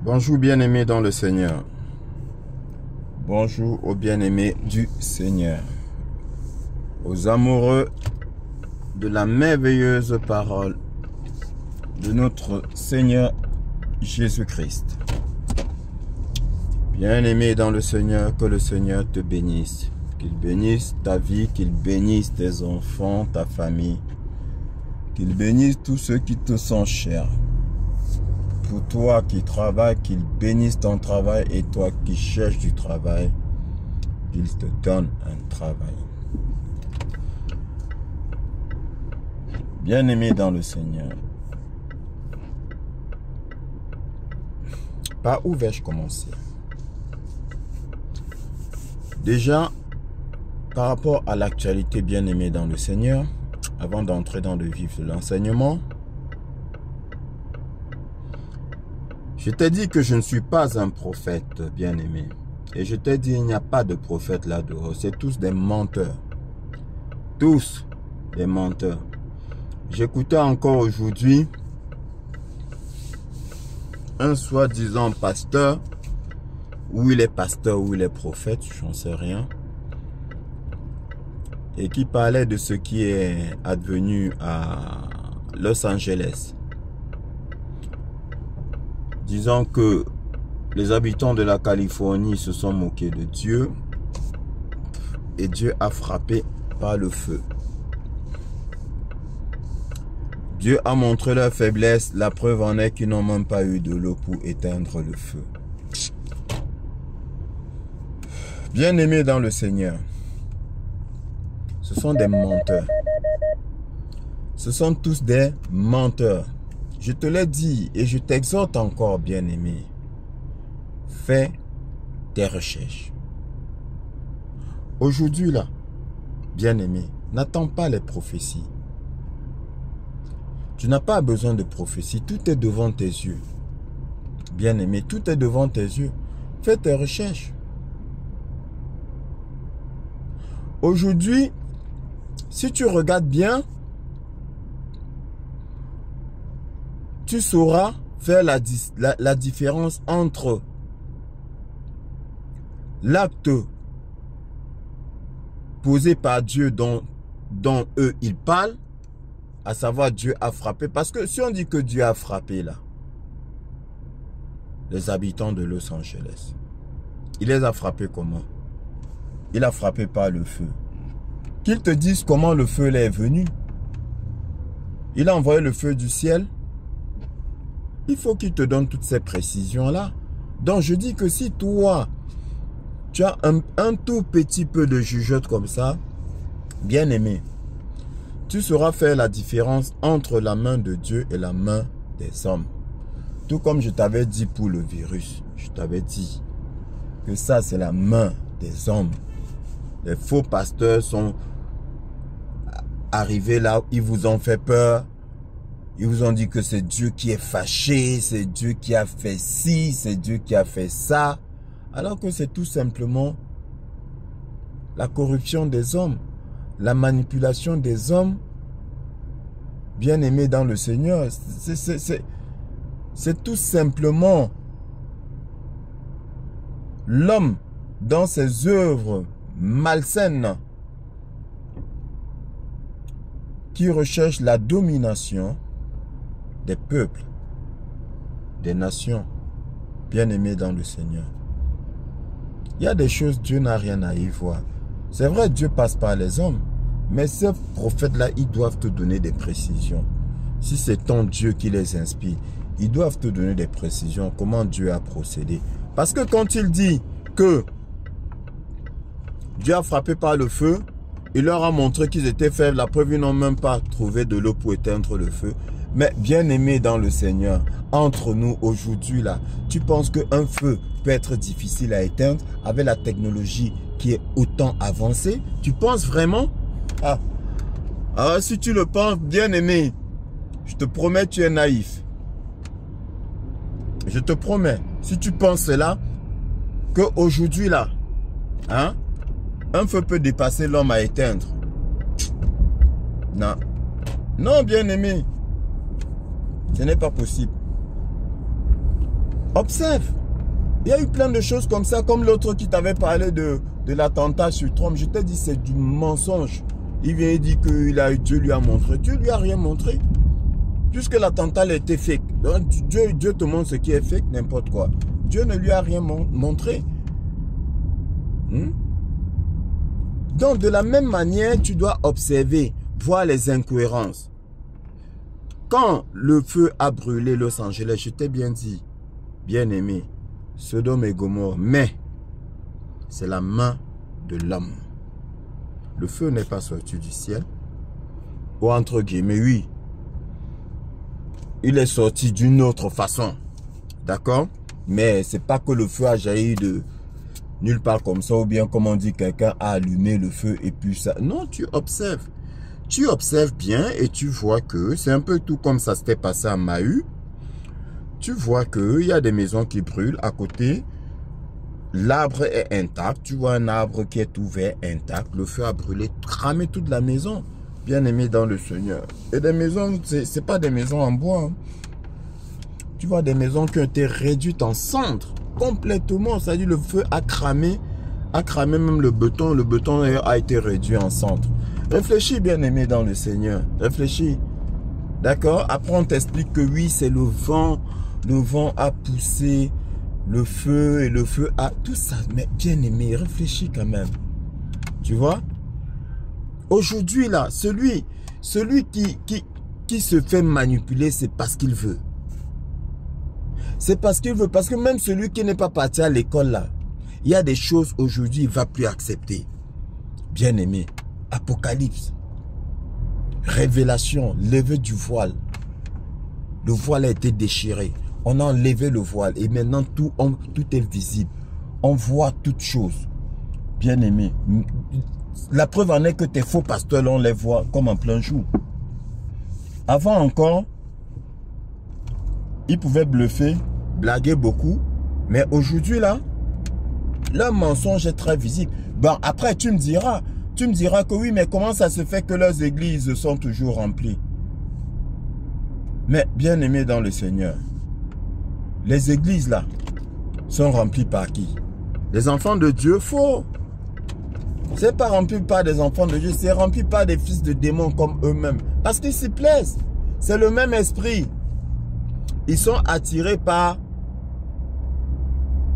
Bonjour bien-aimés dans le Seigneur. Bonjour aux bien-aimés du Seigneur. Aux amoureux de la merveilleuse parole de notre Seigneur Jésus-Christ. Bien-aimés dans le Seigneur, que le Seigneur te bénisse. Qu'il bénisse ta vie, qu'il bénisse tes enfants, ta famille. Qu'il bénisse tous ceux qui te sont chers. Pour toi qui travailles, qu'il bénisse ton travail, et toi qui cherches du travail, qu'il te donne un travail. Bien-aimé dans le Seigneur, par où vais-je commencer? Déjà, par rapport à l'actualité, bien-aimé dans le Seigneur, avant d'entrer dans le vif de l'enseignement, je t'ai dit que je ne suis pas un prophète, bien-aimé. Et je t'ai dit, il n'y a pas de prophète là-dehors. C'est tous des menteurs. Tous des menteurs. J'écoutais encore aujourd'hui un soi-disant pasteur, ou il est pasteur, ou il est prophète, j'en sais rien, et qui parlait de ce qui est advenu à Los Angeles. Disant que les habitants de la Californie se sont moqués de Dieu et Dieu a frappé par le feu. Dieu a montré leur faiblesse, la preuve en est qu'ils n'ont même pas eu de l'eau pour éteindre le feu. Bien-aimés dans le Seigneur, ce sont des menteurs. Ce sont tous des menteurs. Je te l'ai dit et je t'exhorte encore, bien-aimé. Fais tes recherches. Aujourd'hui, là, bien-aimé, n'attends pas les prophéties. Tu n'as pas besoin de prophéties. Tout est devant tes yeux. Bien-aimé, tout est devant tes yeux. Fais tes recherches. Aujourd'hui, si tu regardes bien, tu sauras faire la différence entre l'acte posé par Dieu dont eux ils parlent, à savoir Dieu a frappé. Parce que si on dit que Dieu a frappé là, les habitants de Los Angeles, il les a frappés comment? Il a frappé par le feu. Qu'ils te disent comment le feu est venu. Il a envoyé le feu du ciel. Il faut qu'il te donne toutes ces précisions-là. Donc, je dis que si toi, tu as un tout petit peu de jugeote comme ça, bien aimé, tu sauras faire la différence entre la main de Dieu et la main des hommes. Tout comme je t'avais dit pour le virus. Je t'avais dit que ça, c'est la main des hommes. Les faux pasteurs sont arrivés là, ils vous ont fait peur. Ils vous ont dit que c'est Dieu qui est fâché, c'est Dieu qui a fait ci, c'est Dieu qui a fait ça. Alors que c'est tout simplement la corruption des hommes, la manipulation des hommes, bien aimés dans le Seigneur. C'est tout simplement l'homme dans ses œuvres malsaines qui recherche la domination des peuples, des nations, bien-aimés dans le Seigneur. Il y a des choses, Dieu n'a rien à y voir. C'est vrai, Dieu passe par les hommes, mais ces prophètes-là, ils doivent te donner des précisions. Si c'est ton Dieu qui les inspire, ils doivent te donner des précisions, comment Dieu a procédé. Parce que quand il dit que Dieu a frappé par le feu, il leur a montré qu'ils étaient faibles. La preuve, ils n'ont même pas trouvé de l'eau pour éteindre le feu. Mais bien aimé dans le Seigneur, entre nous aujourd'hui là, tu penses qu'un feu peut être difficile à éteindre avec la technologie qui est autant avancée? Tu penses vraiment? Si tu le penses, bien aimé, je te promets, tu es naïf. Je te promets, si tu penses cela, qu'aujourd'hui là, un feu peut dépasser l'homme à éteindre. Non. Non, bien aimé. Ce n'est pas possible. Observe. Il y a eu plein de choses comme ça, comme l'autre qui t'avait parlé de l'attentat sur Trump. Je t'ai dit, c'est du mensonge. Il vient et dit que Dieu lui a montré. Dieu lui a rien montré. Puisque l'attentat a été fake. Donc, Dieu te montre ce qui est fake, n'importe quoi. Dieu ne lui a rien montré. Donc, de la même manière, tu dois observer, voir les incohérences. Quand le feu a brûlé Los Angeles, je t'ai bien dit, bien aimé, Sodome et Gomorrhe, mais c'est la main de l'homme. Le feu n'est pas sorti du ciel. Ou entre guillemets, oui. Il est sorti d'une autre façon. D'accord? Mais c'est pas que le feu a jailli de nulle part comme ça. Ou bien, comme on dit, quelqu'un a allumé le feu et puis ça. Non, tu observes. Tu observes bien et tu vois que c'est un peu tout comme ça s'était passé à Maheu. Tu vois qu'il y a des maisons qui brûlent à côté. L'arbre est intact. Tu vois un arbre qui est ouvert, intact. Le feu a brûlé, cramé toute la maison. Bien aimé dans le Seigneur. Et des maisons, c'est pas des maisons en bois. Hein. Tu vois des maisons qui ont été réduites en cendres. Complètement. C'est-à-dire le feu a cramé même le béton. Le béton a été réduit en cendres. Réfléchis, bien aimé dans le Seigneur. Réfléchis. D'accord? Après, on t'explique que oui, c'est le vent. Le vent a poussé le feu et le feu a... Tout ça, mais bien aimé, réfléchis quand même. Tu vois? Aujourd'hui, là, celui qui se fait manipuler, c'est parce qu'il veut. C'est parce qu'il veut. Parce que même celui qui n'est pas parti à l'école, là, il y a des choses aujourd'hui, il ne va plus accepter. Bien aimé. Apocalypse. Révélation. Lever du voile. Le voile a été déchiré. On a enlevé le voile. Et maintenant, tout est visible. On voit toutes choses. Bien aimé. La preuve en est que tes faux pasteurs, on les voit comme en plein jour. Avant encore, ils pouvaient bluffer, blaguer beaucoup. Mais aujourd'hui, là, leur mensonge est très visible. Bon, après, tu me diras que oui, mais comment ça se fait que leurs églises sont toujours remplies? Mais bien aimé dans le Seigneur, les églises, là, sont remplies par qui? Les enfants de Dieu, faux. C'est pas rempli par des enfants de Dieu, c'est rempli par des fils de démons comme eux-mêmes. Parce qu'ils s'y plaisent. C'est le même esprit. Ils sont attirés par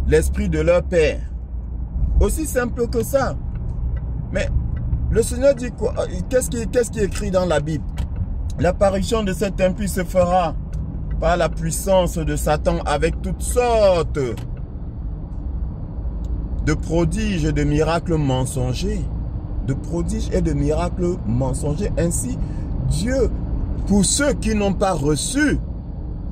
l'esprit de leur père. Aussi simple que ça. Mais le Seigneur dit quoi? Qu'est-ce qui est écrit dans la Bible? L'apparition de cet impie se fera par la puissance de Satan avec toutes sortes de prodiges et de miracles mensongers. De prodiges et de miracles mensongers. Ainsi, Dieu, pour ceux qui n'ont pas reçu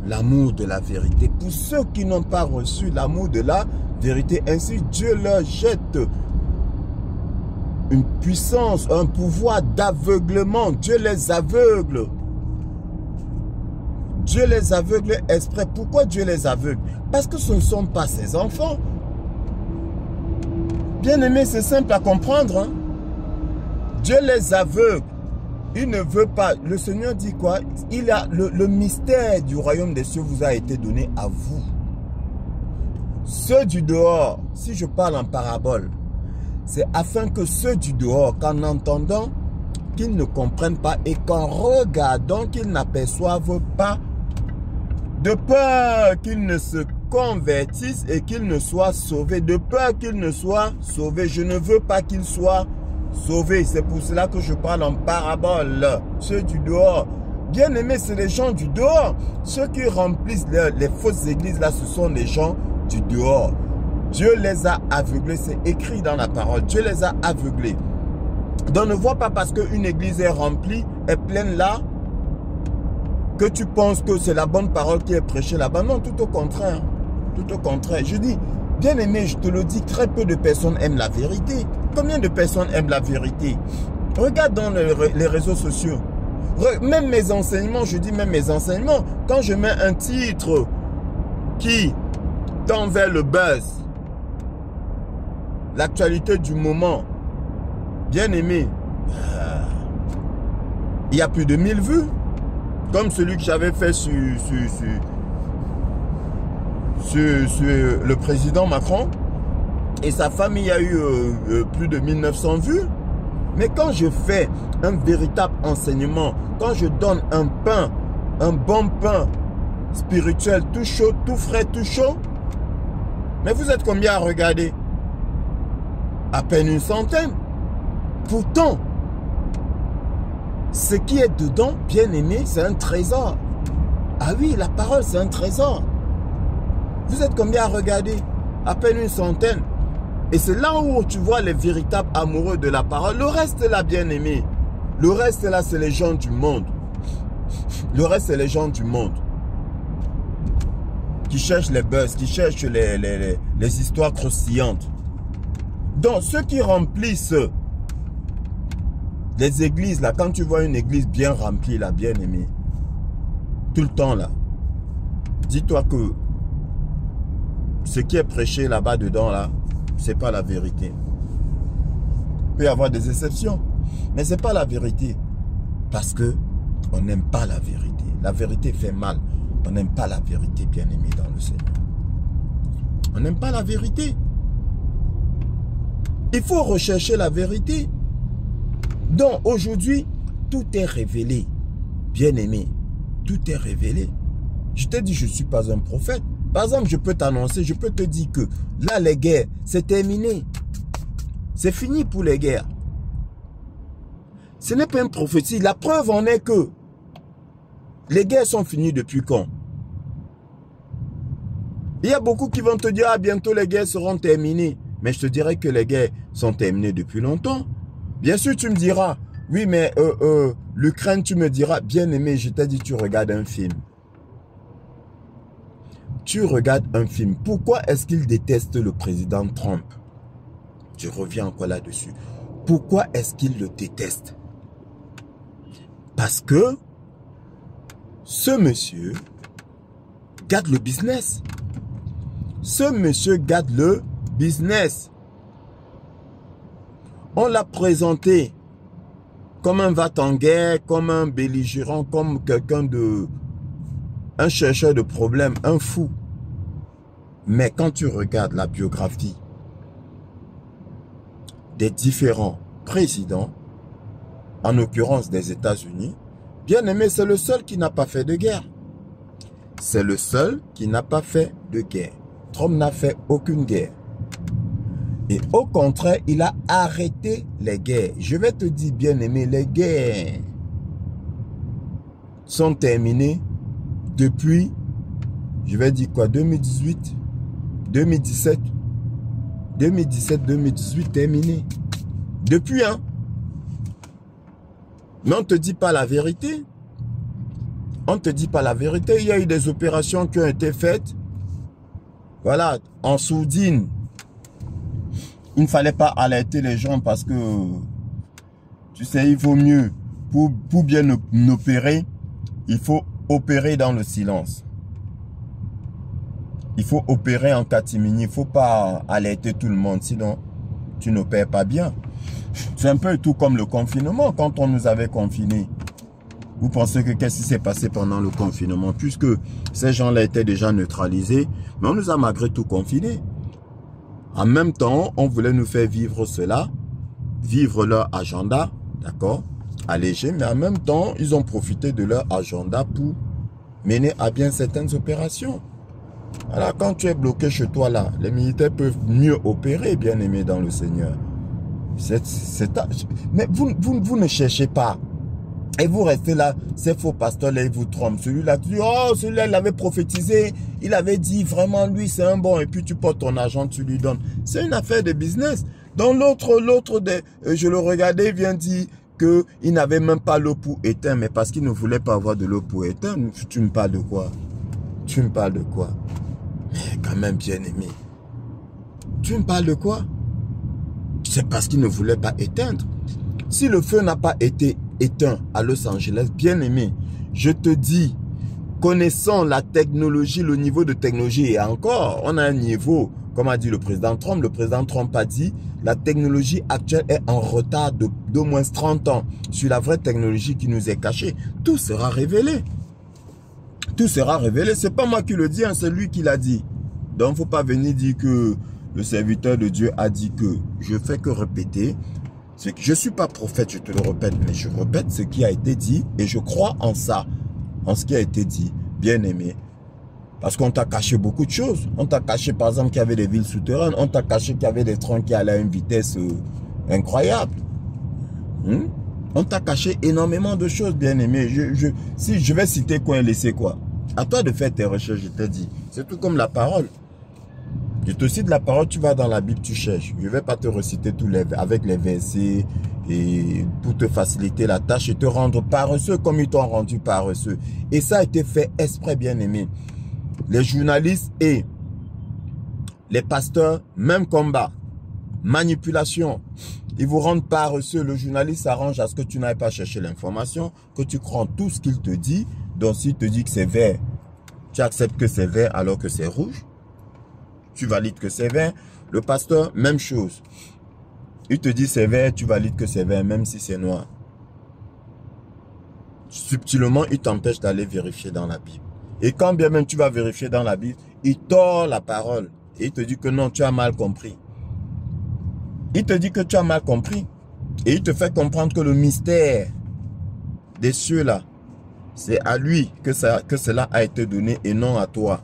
l'amour de la vérité, pour ceux qui n'ont pas reçu l'amour de la vérité, ainsi Dieu leur jette une puissance, un pouvoir d'aveuglement. Dieu les aveugle. Dieu les aveugle exprès. Pourquoi Dieu les aveugle? Parce que ce ne sont pas ses enfants. Bien aimé, c'est simple à comprendre. Hein? Dieu les aveugle. Il ne veut pas. Le Seigneur dit quoi? Il a le mystère du royaume des cieux vous a été donné à vous. Ceux du dehors, si je parle en parabole, c'est afin que ceux du dehors, qu'en entendant, qu'ils ne comprennent pas et qu'en regardant, qu'ils n'aperçoivent pas, de peur qu'ils ne se convertissent et qu'ils ne soient sauvés. De peur qu'ils ne soient sauvés. Je ne veux pas qu'ils soient sauvés. C'est pour cela que je parle en parabole. Ceux du dehors. Bien aimé, c'est les gens du dehors. Ceux qui remplissent les fausses églises, là, ce sont les gens du dehors. Dieu les a aveuglés. C'est écrit dans la parole. Dieu les a aveuglés. Donc ne vois pas parce qu'une église est remplie, est pleine là, que tu penses que c'est la bonne parole qui est prêchée là-bas. Non, tout au contraire. Tout au contraire. Je dis, bien aimé, je te le dis, très peu de personnes aiment la vérité. Combien de personnes aiment la vérité? Regarde dans les réseaux sociaux. Même mes enseignements, je dis même mes enseignements, quand je mets un titre qui tend vers le buzz, l'actualité du moment, bien aimé, il y a plus de 1000 vues. Comme celui que j'avais fait sur sur le président Macron et sa famille a eu plus de 1900 vues. Mais quand je fais un véritable enseignement, quand je donne un pain, un bon pain spirituel, tout chaud, tout frais, tout chaud, mais vous êtes combien à regarder? À peine une centaine. Pourtant, ce qui est dedans, bien aimé, c'est un trésor. Ah oui, la parole, c'est un trésor. Vous êtes combien à regarder? À peine une centaine. Et c'est là où tu vois les véritables amoureux de la parole. Le reste là, bien aimé. Le reste là, c'est les gens du monde. Le reste, c'est les gens du monde. Qui cherchent les buzz, qui cherchent les histoires croustillantes. Donc, ceux qui remplissent les églises, là, quand tu vois une église bien remplie, là, bien aimée, tout le temps, là, dis-toi que ce qui est prêché là-bas dedans, là, c'est pas la vérité. Il peut y avoir des exceptions, mais c'est pas la vérité. Parce que on n'aime pas la vérité. La vérité fait mal. On n'aime pas la vérité, bien aimé dans le Seigneur. On n'aime pas la vérité. Il faut rechercher la vérité. Donc aujourd'hui, tout est révélé. Bien aimé, tout est révélé. Je t'ai dit, je ne suis pas un prophète. Par exemple, je peux t'annoncer, je peux te dire que là, les guerres, c'est terminé. C'est fini pour les guerres. Ce n'est pas une prophétie. La preuve en est que les guerres sont finies depuis quand? Il y a beaucoup qui vont te dire, ah, bientôt les guerres seront terminées. Mais je te dirais que les guerres sont terminées depuis longtemps. Bien sûr, tu me diras, oui, mais l'Ukraine, tu me diras, bien aimé, je t'ai dit, tu regardes un film. Tu regardes un film. Pourquoi est-ce qu'il déteste le président Trump? Je reviens encore là-dessus. Pourquoi est-ce qu'il le déteste? Parce que ce monsieur garde le business. Ce monsieur garde le business. On l'a présenté comme un va-t-en-guerre, comme un belligérant, comme quelqu'un de... un chercheur de problèmes, un fou. Mais quand tu regardes la biographie des différents présidents, en l'occurrence des États-Unis, bien aimé, c'est le seul qui n'a pas fait de guerre. C'est le seul qui n'a pas fait de guerre. Trump n'a fait aucune guerre. Et au contraire, il a arrêté les guerres. Je vais te dire, bien aimé, les guerres sont terminées depuis, je vais dire quoi, 2018, 2017, 2018 terminé. Depuis, hein. Mais on ne te dit pas la vérité. On ne te dit pas la vérité. Il y a eu des opérations qui ont été faites. Voilà, en sourdine. Il ne fallait pas alerter les gens parce que, tu sais, il vaut mieux, pour bien opérer, il faut opérer dans le silence. Il faut opérer en catimini. Il ne faut pas alerter tout le monde, sinon tu n'opères pas bien. C'est un peu tout comme le confinement. Quand on nous avait confinés, vous pensez que qu'est-ce qui s'est passé pendant le confinement? Puisque ces gens-là étaient déjà neutralisés, mais on nous a malgré tout confinés. En même temps, on voulait nous faire vivre cela, vivre leur agenda, d'accord, allégé, mais en même temps, ils ont profité de leur agenda pour mener à bien certaines opérations. Voilà, quand tu es bloqué chez toi là, les militaires peuvent mieux opérer, bien aimé dans le Seigneur. Mais vous ne cherchez pas. Et vous restez là, ces faux pasteurs là, ils vous trompent. Celui-là, tu dis, oh, celui-là, il avait prophétisé, il avait dit, vraiment, lui, c'est un bon. Et puis tu portes ton argent, tu lui donnes. C'est une affaire de business. Donc l'autre, je le regardais, il vient dire qu'il n'avait même pas l'eau pour éteindre. Mais parce qu'il ne voulait pas avoir de l'eau pour éteindre. Tu me parles de quoi? Tu me parles de quoi? Mais quand même, bien aimé. Tu me parles de quoi? C'est parce qu'il ne voulait pas éteindre. Si le feu n'a pas été éteint à Los Angeles, bien aimé, je te dis, connaissant la technologie, le niveau de technologie, et encore, on a un niveau, comme a dit le président Trump a dit, la technologie actuelle est en retard d'au moins 30 ans sur la vraie technologie qui nous est cachée. Tout sera révélé. Tout sera révélé. C'est pas moi qui le dis, hein, c'est lui qui l'a dit. Donc, il ne faut pas venir dire que le serviteur de Dieu a dit que. Je fais que répéter. Je ne suis pas prophète, je te le répète, mais je répète ce qui a été dit et je crois en ça, en ce qui a été dit, bien aimé. Parce qu'on t'a caché beaucoup de choses. On t'a caché, par exemple, qu'il y avait des villes souterraines. On t'a caché qu'il y avait des trains qui allaient à une vitesse incroyable. On t'a caché énormément de choses, bien aimé. Si je vais citer quoi et laisser quoi. À toi de faire tes recherches, je te dis. C'est tout comme la parole. Je te cite la parole, tu vas dans la Bible, tu cherches. Je ne vais pas te reciter avec les versets et pour te faciliter la tâche et te rendre paresseux comme ils t'ont rendu paresseux. Et ça a été fait exprès, bien aimé. Les journalistes et les pasteurs, même combat. Manipulation. Ils vous rendent paresseux. Le journaliste s'arrange à ce que tu n'ailles pas chercher l'information, que tu crois en tout ce qu'il te dit. Donc s'il te dit que c'est vert, tu acceptes que c'est vert alors que c'est rouge. Tu valides que c'est vert. Le pasteur, même chose. Il te dit c'est vert, tu valides que c'est vert, même si c'est noir. Subtilement, il t'empêche d'aller vérifier dans la Bible. Et quand bien même tu vas vérifier dans la Bible, il tord la parole. Et il te dit que non, tu as mal compris. Il te dit que tu as mal compris. Et il te fait comprendre que le mystère des cieux là, c'est à lui que cela a été donné et non à toi.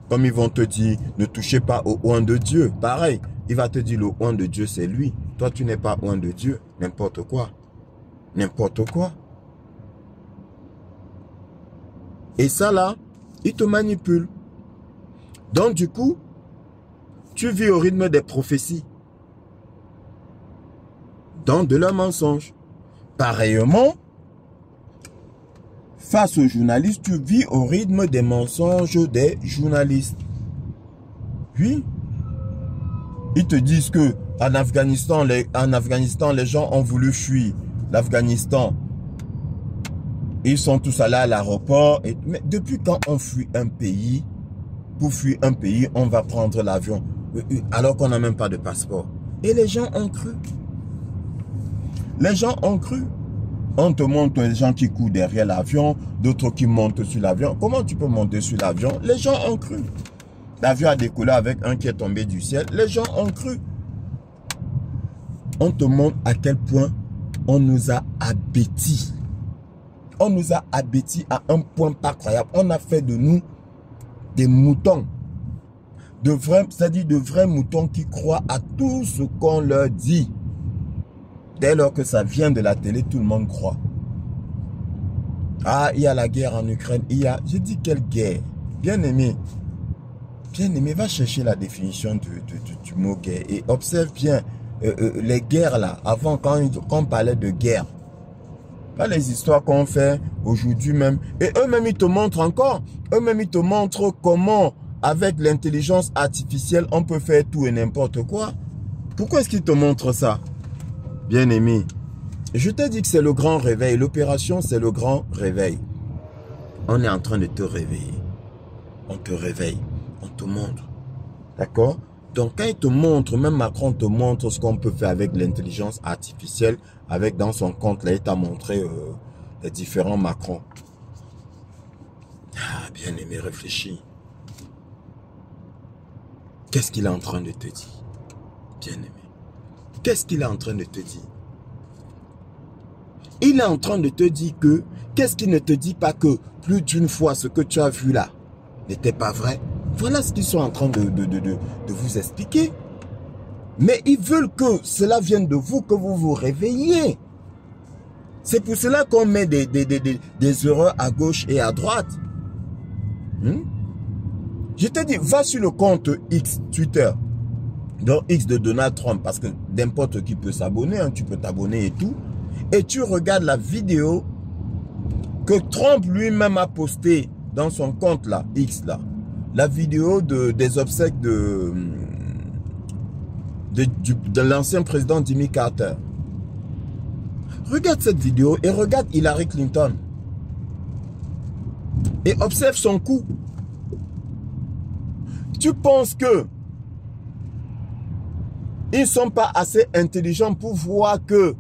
Comme ils vont te dire, ne touchez pas au oint de Dieu. Pareil, il va te dire, le oint de Dieu, c'est lui. Toi, tu n'es pas oint de Dieu. N'importe quoi. N'importe quoi. Et ça, là, il te manipule. Donc, du coup, tu vis au rythme des prophéties. Donc, de leurs mensonges. Pareillement, face aux journalistes, tu vis au rythme des mensonges des journalistes. Oui. Ils te disent que en Afghanistan, les gens ont voulu fuir l'Afghanistan. Ils sont tous allés à l'aéroport. Mais depuis quand on fuit un pays, pour fuir un pays, on va prendre l'avion, alors qu'on n'a même pas de passeport. Et les gens ont cru. Les gens ont cru. On te montre les gens qui courent derrière l'avion, d'autres qui montent sur l'avion. Comment tu peux monter sur l'avion? Les gens ont cru. L'avion a décollé avec un qui est tombé du ciel. Les gens ont cru. On te montre à quel point on nous a abêtis. On nous a abêtis à un point pas croyable. On a fait de nous des moutons. C'est-à-dire de vrais moutons qui croient à tout ce qu'on leur dit. Dès lors que ça vient de la télé, tout le monde croit. Ah, il y a la guerre en Ukraine. Je dis quelle guerre? Bien aimé. Bien aimé, va chercher la définition du mot guerre et observe bien les guerres là. Avant, quand on parlait de guerre, pas les histoires qu'on fait aujourd'hui même. Et eux-mêmes, ils te montrent encore. Eux-mêmes, ils te montrent comment, avec l'intelligence artificielle, on peut faire tout et n'importe quoi. Pourquoi est-ce qu'ils te montrent ça? Bien aimé, je t'ai dit que c'est le grand réveil. L'opération, c'est le grand réveil. On est en train de te réveiller. On te réveille. On te montre. D'accord? Donc, quand il te montre, même Macron te montre ce qu'on peut faire avec l'intelligence artificielle, avec dans son compte, là, il t'a montré les différents Macron. Ah, bien aimé, réfléchis. Qu'est-ce qu'il est en train de te dire? Bien aimé. Qu'est-ce qu'il est en train de te dire? Il est en train de te dire que, qu'est-ce qu'il ne te dit pas que plus d'une fois ce que tu as vu là n'était pas vrai? Voilà ce qu'ils sont en train de vous expliquer. Mais ils veulent que cela vienne de vous, que vous vous réveilliez. C'est pour cela qu'on met des erreurs à gauche et à droite. Je te dis, va sur le compte X, Twitter. Donc X de Donald Trump, parce que n'importe qui peut s'abonner, hein, tu peux t'abonner et tout. Et tu regardes la vidéo que Trump lui-même a postée dans son compte là, X là. La vidéo des obsèques de l'ancien président Jimmy Carter. Regarde cette vidéo et regarde Hillary Clinton. Et observe son coup. Tu penses que ils ne sont pas assez intelligents pour voir que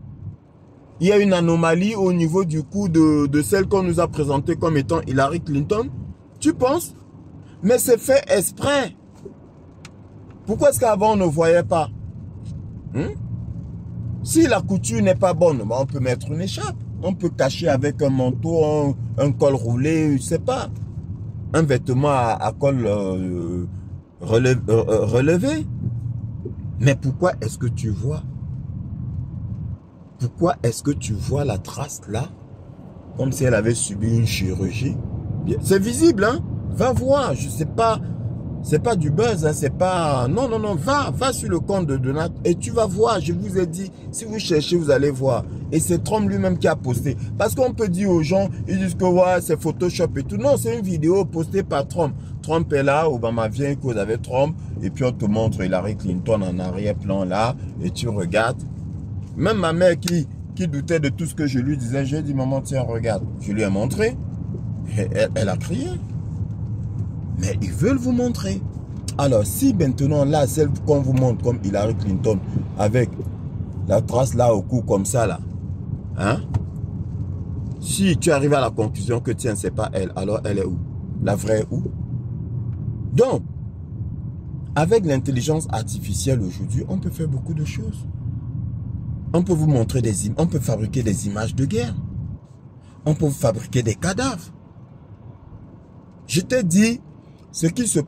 il y a une anomalie au niveau du coup de celle qu'on nous a présentée comme étant Hillary Clinton? Tu penses? Mais c'est fait exprès. Pourquoi est-ce qu'avant on ne voyait pas? Si la couture n'est pas bonne, on peut mettre une écharpe. On peut cacher avec un manteau, un col roulé, je sais pas. Un vêtement à col relevé. Mais pourquoi est-ce que tu vois? Pourquoi est-ce que tu vois la trace là? Comme si elle avait subi une chirurgie. C'est visible, hein? Va voir, je sais pas. C'est pas du buzz, hein, c'est pas... Non, non, non, va sur le compte de Donat et tu vas voir, je vous ai dit, si vous cherchez, vous allez voir. Et c'est Trump lui-même qui a posté. Parce qu'on peut dire aux gens, ils disent que ouais, c'est Photoshop et tout. Non, c'est une vidéo postée par Trump. Trump est là, Obama vient cause avec Trump, et puis on te montre Hillary Clinton en arrière-plan là, et tu regardes. Même ma mère qui doutait de tout ce que je lui disais, j'ai dit, maman, tiens, regarde. Je lui ai montré. Et elle a crié. Mais ils veulent vous montrer. Alors, si maintenant, là, celle qu'on vous montre comme Hillary Clinton, avec la trace là au cou comme ça, là, hein? Si tu arrives à la conclusion que, tiens, c'est pas elle, alors elle est où? La vraie est où? Donc, avec l'intelligence artificielle aujourd'hui, on peut faire beaucoup de choses. On peut vous montrer des images, on peut fabriquer des images de guerre. On peut fabriquer des cadavres. Je t'ai dit, ce qui se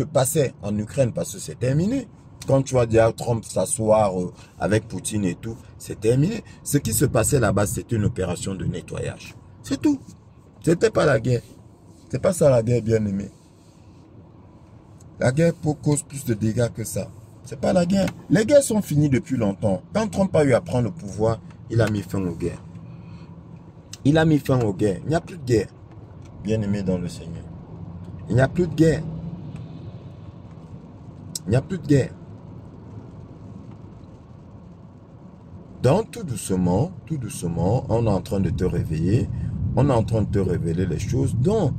passait en Ukraine, parce que c'est terminé. Quand tu vois déjà Trump s'asseoir avec Poutine et tout, c'est terminé. Ce qui se passait là-bas, c'était une opération de nettoyage. C'est tout. C'était pas la guerre. C'est pas ça la guerre, bien aimé. La guerre cause plus de dégâts que ça. C'est pas la guerre. Les guerres sont finies depuis longtemps. Quand Trump a eu à prendre le pouvoir, il a mis fin aux guerres. Il a mis fin aux guerres. Il n'y a plus de guerre. Bien aimé dans le Seigneur. Il n'y a plus de guerre. Il n'y a plus de guerre. Donc, tout doucement, on est en train de te réveiller. On est en train de te révéler les choses. Donc,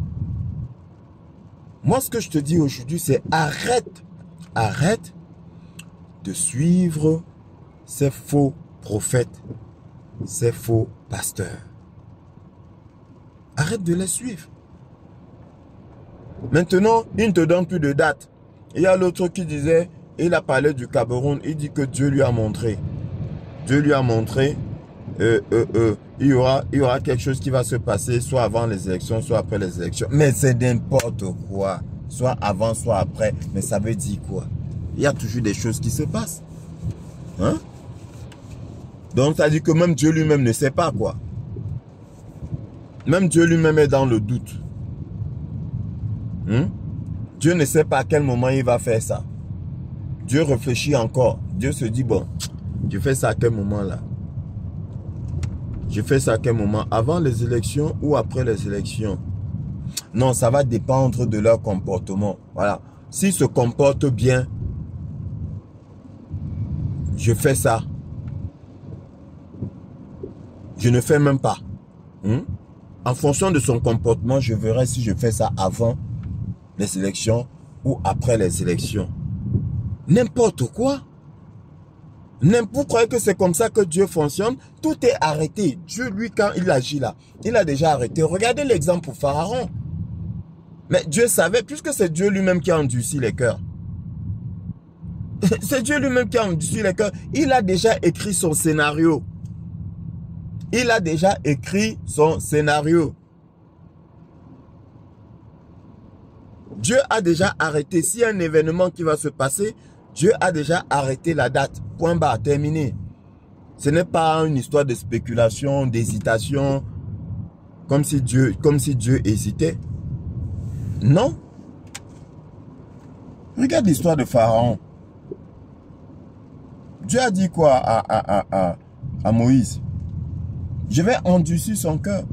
moi, ce que je te dis aujourd'hui, c'est arrête de suivre ces faux prophètes, ces faux pasteurs. Arrête de les suivre. Maintenant, il ne te donne plus de date. Il y a l'autre qui disait, il a parlé du Cameroun, il dit que Dieu lui a montré. Dieu lui a montré, il y aura quelque chose qui va se passer, soit avant les élections, soit après les élections. Mais c'est n'importe quoi. Soit avant, soit après. Mais ça veut dire quoi? Il y a toujours des choses qui se passent. Hein? Donc, ça dit que même Dieu lui-même ne sait pas quoi. Même Dieu lui-même est dans le doute. Dieu ne sait pas à quel moment il va faire ça. Dieu réfléchit encore. Dieu se dit, bon, je fais ça à quel moment là? Je fais ça à quel moment? Avant les élections ou après les élections? Non, ça va dépendre de leur comportement. Voilà. S'ils se comportent bien, je fais ça. Je ne fais même pas. En fonction de son comportement, je verrai si je fais ça avant les élections ou après les élections. N'importe quoi. Vous croyez que c'est comme ça que Dieu fonctionne? Tout est arrêté. Dieu, lui, quand il agit là, il a déjà arrêté. Regardez l'exemple pour Pharaon. Mais Dieu savait, puisque c'est Dieu lui-même qui a endurci les cœurs. C'est Dieu lui-même qui a endurci les cœurs. Il a déjà écrit son scénario. Il a déjà écrit son scénario. Dieu a déjà arrêté. S'il y a un événement qui va se passer, Dieu a déjà arrêté la date. Point barre, terminé. Ce n'est pas une histoire de spéculation, d'hésitation, comme si Dieu hésitait. Non. Regarde l'histoire de Pharaon. Dieu a dit quoi à Moïse? Je vais endurcir son cœur.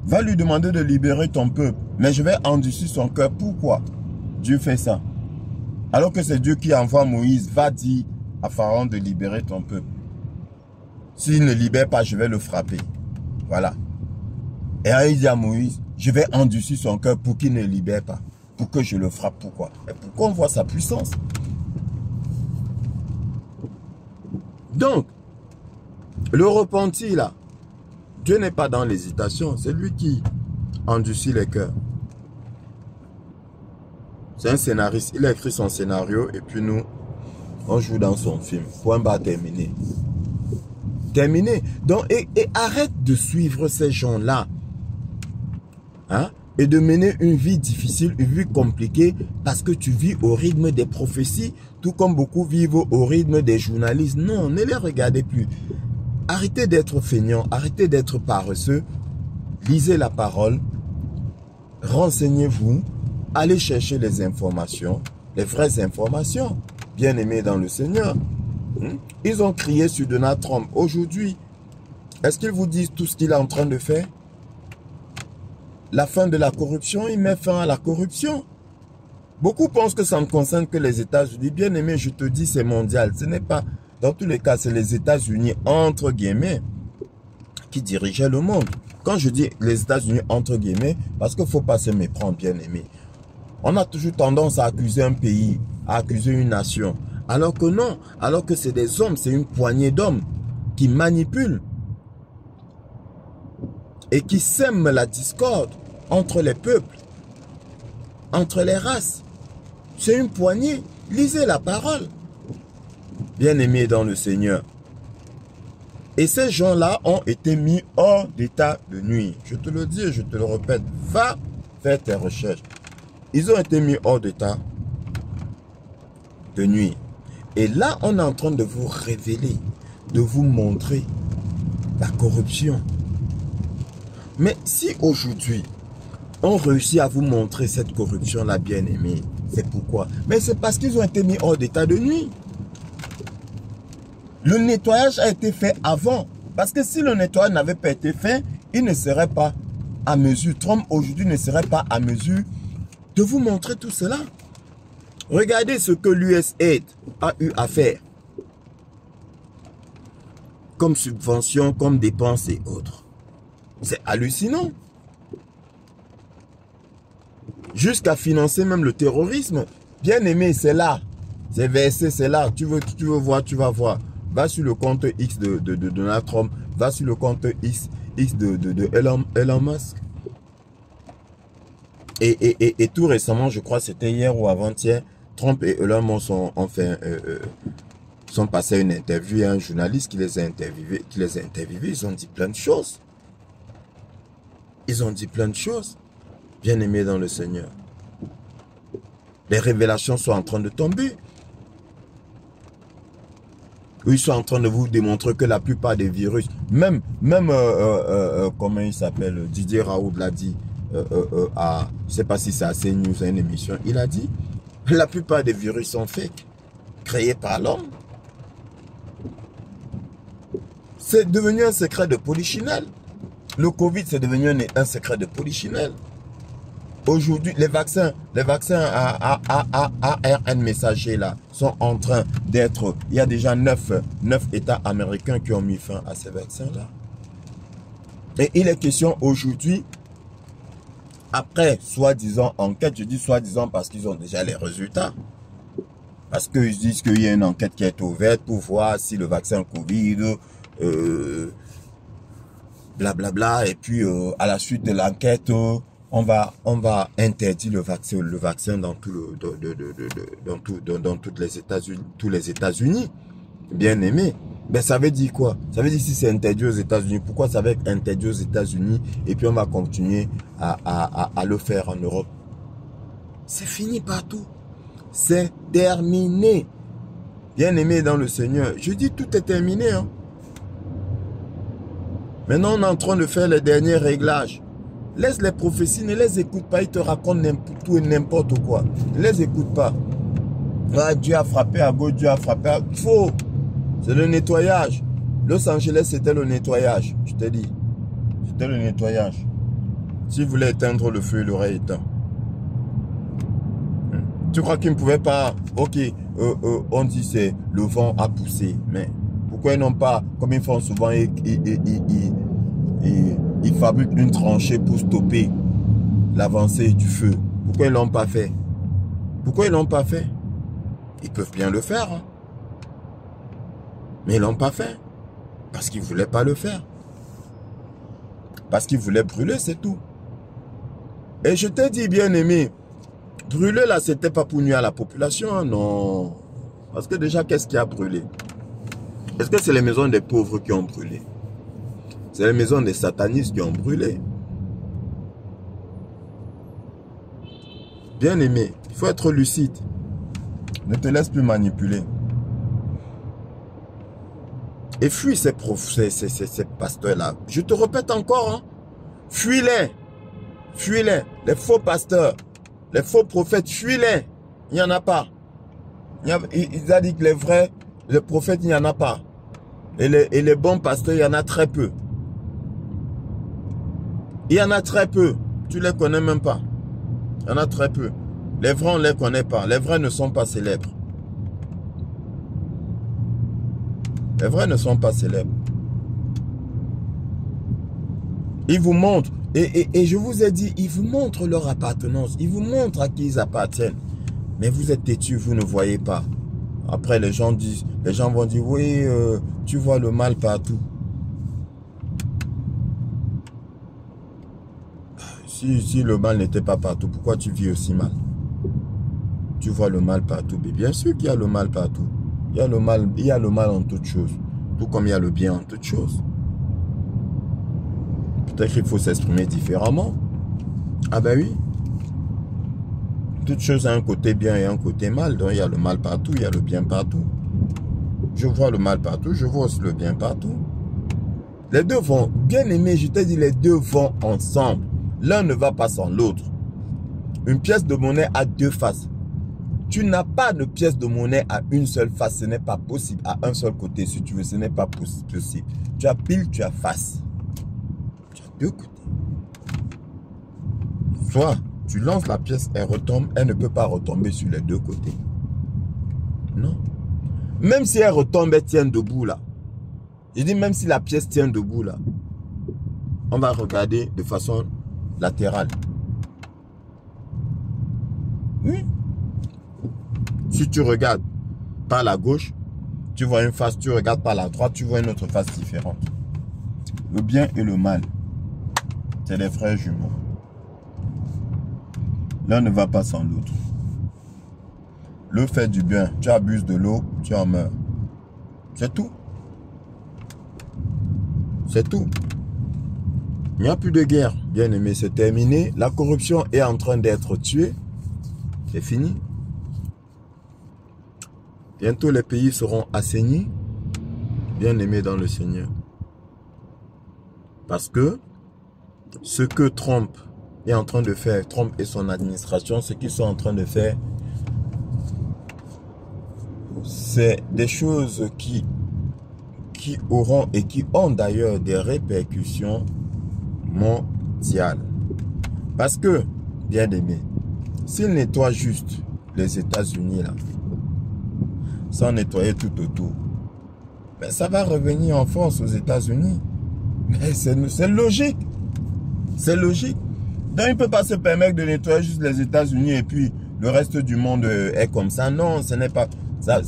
Va lui demander de libérer ton peuple. Mais je vais endurcir son cœur. Pourquoi Dieu fait ça? Alors que c'est Dieu qui envoie Moïse. Va dire à Pharaon de libérer ton peuple. S'il ne libère pas, je vais le frapper. Voilà. Et il dit à Moïse, je vais endurcir son cœur pour qu'il ne libère pas. Pour que je le frappe. Pourquoi? Et pourquoi on voit sa puissance? Donc, le repenti là, Dieu n'est pas dans l'hésitation, c'est lui qui endurcit les cœurs. C'est un scénariste. Il a écrit son scénario et puis nous, on joue dans son film. Point barre terminé. Terminé. Donc, et arrête de suivre ces gens-là. Hein? Et de mener une vie difficile, une vie compliquée, parce que tu vis au rythme des prophéties, tout comme beaucoup vivent au rythme des journalistes. Non, ne les regardez plus. Arrêtez d'être feignants, arrêtez d'être paresseux. Lisez la parole. Renseignez-vous. Allez chercher les informations, les vraies informations. Bien-aimés dans le Seigneur. Ils ont crié sur Donald Trump. Aujourd'hui, est-ce qu'ils vous disent tout ce qu'il est en train de faire? La fin de la corruption, il met fin à la corruption. Beaucoup pensent que ça ne concerne que les États-Unis. Bien-aimé, je te dis, c'est mondial. Ce n'est pas, dans tous les cas, c'est les États-Unis, entre guillemets, qui dirigeaient le monde. Quand je dis les États-Unis, entre guillemets, parce qu'il ne faut pas se méprendre, bien-aimé. On a toujours tendance à accuser un pays, à accuser une nation. Alors que non, alors que c'est des hommes, c'est une poignée d'hommes qui manipulent et qui sèment la discorde entre les peuples, entre les races. C'est une poignée. Lisez la parole. Bien-aimés dans le Seigneur. Et ces gens-là ont été mis hors d'état de nuire. Je te le dis et je te le répète. Va faire tes recherches. Ils ont été mis hors d'état de nuire. Et là, on est en train de vous révéler, de vous montrer la corruption. Mais si aujourd'hui, on réussit à vous montrer cette corruption-là, bien-aimée, c'est pourquoi? Mais c'est parce qu'ils ont été mis hors d'état de nuire. Le nettoyage a été fait avant. Parce que si le nettoyage n'avait pas été fait, il ne serait pas à mesure. Trump aujourd'hui ne serait pas à mesure de vous montrer tout cela. Regardez ce que l'USAID a eu à faire. Comme subvention, comme dépenses et autres. C'est hallucinant. Jusqu'à financer même le terrorisme. Bien aimé, c'est là. C'est versé, c'est là. Tu veux voir, tu vas voir. Va sur le compte X de Donald Trump. Va sur le compte X de Elon Musk. Et tout récemment, je crois c'était hier ou avant-hier, Trump et Elon Musk sont passés à une interview à un journaliste qui les a interviewés. Ils ont dit plein de choses. Ils ont dit plein de choses. Bien-aimés dans le Seigneur. Les révélations sont en train de tomber. Ils sont en train de vous démontrer que la plupart des virus, même comment il s'appelle, Didier Raoult l'a dit, je ne sais pas si c'est à CNews, à une émission, il a dit, la plupart des virus sont fake, créés par l'homme. C'est devenu un secret de polichinelle. Le Covid, c'est devenu un secret de polichinelle. Aujourd'hui, les vaccins à ARN messager là sont en train d'être... Il y a déjà 9 États américains qui ont mis fin à ces vaccins-là. Et il est question aujourd'hui, après soi-disant enquête, je dis soi-disant parce qu'ils ont déjà les résultats. Parce qu'ils disent qu'il y a une enquête qui est ouverte pour voir si le vaccin Covid... blablabla, et puis à la suite de l'enquête... On va interdire le vaccin dans toutes les États-Unis, tous les États-Unis. Bien aimé. Ben ça veut dire quoi? Ça veut dire si c'est interdit aux États-Unis, pourquoi ça va être interdit aux États-Unis et puis on va continuer à le faire en Europe? C'est fini partout. C'est terminé. Bien aimé dans le Seigneur. Je dis tout est terminé. Hein. Maintenant on est en train de faire les derniers réglages. Laisse les prophéties, ne les écoute pas, ils te racontent tout et n'importe quoi. Ne les écoute pas. Ah, Dieu a frappé à gauche, Dieu a frappé à... Faux. C'est le nettoyage. Los Angeles, c'était le nettoyage. Je t'ai dit. C'était le nettoyage. S'il voulait éteindre le feu, il l'aurait éteint. Tu crois qu'il ne pouvait pas... Ok, on dit c'est le vent a poussé. Mais pourquoi ils n'ont pas, comme ils font souvent, ils fabriquent une tranchée pour stopper l'avancée du feu. Pourquoi ils ne l'ont pas fait? Pourquoi ils ne l'ont pas fait? Ils peuvent bien le faire. Hein. Mais ils ne l'ont pas fait. Parce qu'ils ne voulaient pas le faire. Parce qu'ils voulaient brûler, c'est tout. Et je t'ai dit, bien aimé, Brûler là, c'était pas pour nuire à la population, hein, non. Parce que déjà, qu'est-ce qui a brûlé? Est-ce que c'est les maisons des pauvres qui ont brûlé? C'est les maisons des satanistes qui ont brûlé. Bien aimé, il faut être lucide. Ne te laisse plus manipuler. Et fuis ces pasteurs-là. Je te répète encore, hein, fuis-les. Fuis-les. Les faux pasteurs, les faux prophètes, fuis-les. Il n'y en a pas. Il a dit que les prophètes, il n'y en a pas. Et les bons pasteurs, il y en a très peu. Il y en a très peu. Tu ne les connais même pas. Il y en a très peu. Les vrais, on ne les connaît pas. Les vrais ne sont pas célèbres. Les vrais ne sont pas célèbres. Ils vous montrent. Et je vous ai dit, ils vous montrent leur appartenance. Ils vous montrent à qui ils appartiennent. Mais vous êtes têtus, vous ne voyez pas. Après, les gens vont dire, oui, tu vois le mal partout. Si le mal n'était pas partout, pourquoi tu vis aussi mal? Tu vois le mal partout. Mais bien sûr qu'il y a le mal partout. Il y a le mal en toutes choses. Tout comme il y a le bien en toutes choses. Peut-être qu'il faut s'exprimer différemment. Ah ben oui. Toute chose a un côté bien et un côté mal. Donc il y a le mal partout, il y a le bien partout. Je vois le mal partout, je vois aussi le bien partout. Les deux vont, bien aimé, je t'ai dit, les deux vont ensemble. L'un ne va pas sans l'autre. Une pièce de monnaie a deux faces. Tu n'as pas de pièce de monnaie à une seule face. Ce n'est pas possible. À un seul côté, si tu veux, ce n'est pas possible. Tu as pile, tu as face. Tu as deux côtés. Soit tu lances la pièce, elle retombe, elle ne peut pas retomber sur les deux côtés. Non. Même si elle retombe, elle tient debout là. Je dis même si la pièce tient debout là. On va regarder de façon latérale. Oui. Si tu regardes par la gauche, tu vois une face. Tu regardes par la droite, tu vois une autre face différente. Le bien et le mal, c'est les frères jumeaux. L'un ne va pas sans l'autre. L'eau fait du bien. Tu abuses de l'eau, tu en meurs. C'est tout. C'est tout. Il n'y a plus de guerre. Bien aimé, c'est terminé. La corruption est en train d'être tuée. C'est fini. Bientôt les pays seront assainis. Bien aimés dans le Seigneur. Parce que ce que Trump est en train de faire, Trump et son administration, ce qu'ils sont en train de faire, c'est des choses qui auront et qui ont d'ailleurs des répercussions mondiales. Parce que, bien aimé, s'ils nettoient juste les États-Unis là, sans nettoyer tout autour, ben ça va revenir en force aux États-Unis. Mais c'est logique. C'est logique. Donc, il ne peut pas se permettre de nettoyer juste les États-Unis et puis le reste du monde est comme ça. Non, ce n'est pas... Ça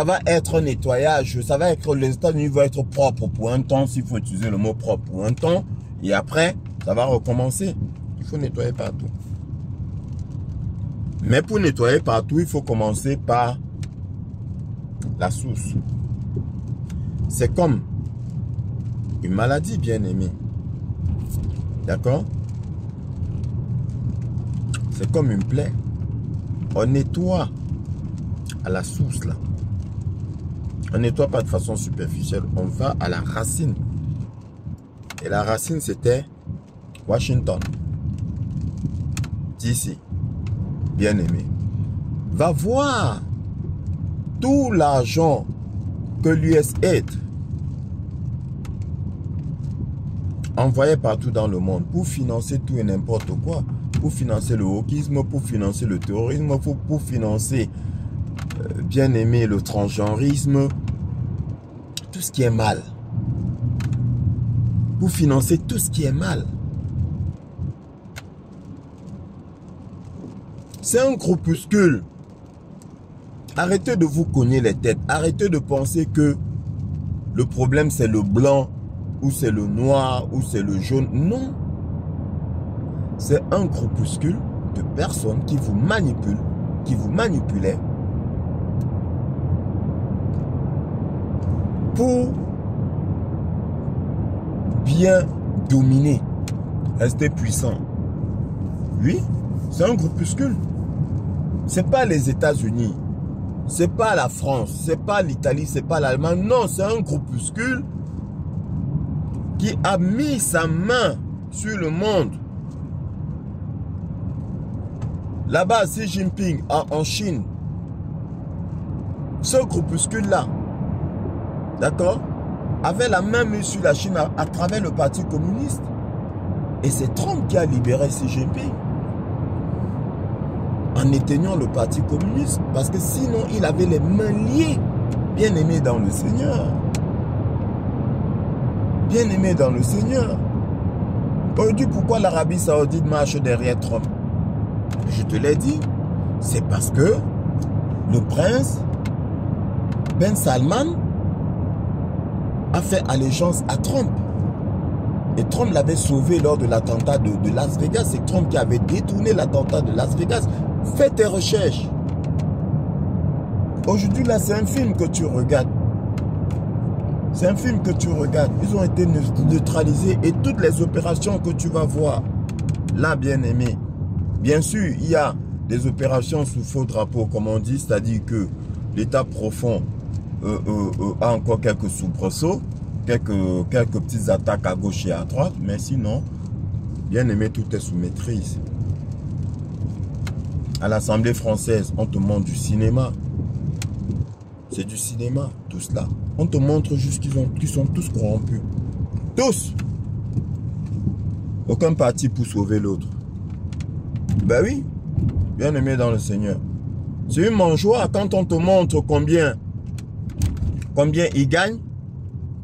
va être un nettoyage. Ça va être... Les États-Unis vont être propres pour un temps, s'il faut utiliser le mot propre pour un temps. Et après, ça va recommencer. Il faut nettoyer partout. Mais pour nettoyer partout, il faut commencer par la source. C'est comme une maladie, bien aimée. D'accord? C'est comme une plaie. On nettoie à la source, là. On nettoie pas de façon superficielle. On va à la racine. Et la racine, c'était Washington. DC. Bien aimé. Va voir tout l'argent que l'USAID envoyait partout dans le monde pour financer tout et n'importe quoi. Pour financer le wokisme, pour financer le terrorisme, pour financer, bien aimé, le transgenrisme. Tout ce qui est mal. Pour financer tout ce qui est mal. C'est un groupuscule. Arrêtez de vous cogner les têtes. Arrêtez de penser que le problème c'est le blanc, ou c'est le noir, ou c'est le jaune. Non. C'est un groupuscule de personnes qui vous manipulent, qui vous manipulaient pour bien dominer, rester puissant. Oui, c'est un groupuscule. C'est pas les États-Unis, c'est pas la France, c'est pas l'Italie, c'est pas l'Allemagne. Non, c'est un groupuscule qui a mis sa main sur le monde. Là-bas, Xi Jinping, en Chine, ce groupuscule-là, d'accord, avait la main mise sur la Chine à travers le Parti communiste. Et c'est Trump qui a libéré Xi Jinping en éteignant le Parti communiste. Parce que sinon, il avait les mains liées. Bien-aimé dans le Seigneur. Bien-aimé dans le Seigneur. Aujourd'hui, pourquoi l'Arabie Saoudite marche derrière Trump? Je te l'ai dit. C'est parce que le prince Ben Salman a fait allégeance à Trump. Et Trump l'avait sauvé lors de l'attentat de Las Vegas. C'est Trump qui avait détourné l'attentat de Las Vegas. Fais tes recherches. Aujourd'hui, là, c'est un film que tu regardes. C'est un film que tu regardes. Ils ont été neutralisés. Et toutes les opérations que tu vas voir, là, bien aimé. Bien sûr, il y a des opérations sous faux drapeau, comme on dit. C'est-à-dire que l'État profond a encore quelques soubresauts. Quelques petites attaques à gauche et à droite. Mais sinon, bien aimé, tout est sous maîtrise. À l'Assemblée française, on te montre du cinéma. C'est du cinéma, tout cela. On te montre juste qu'ils sont tous corrompus. Tous. Aucun parti pour sauver l'autre. Ben oui, bien aimé dans le Seigneur. C'est une mangeoire quand on te montre combien ils gagnent.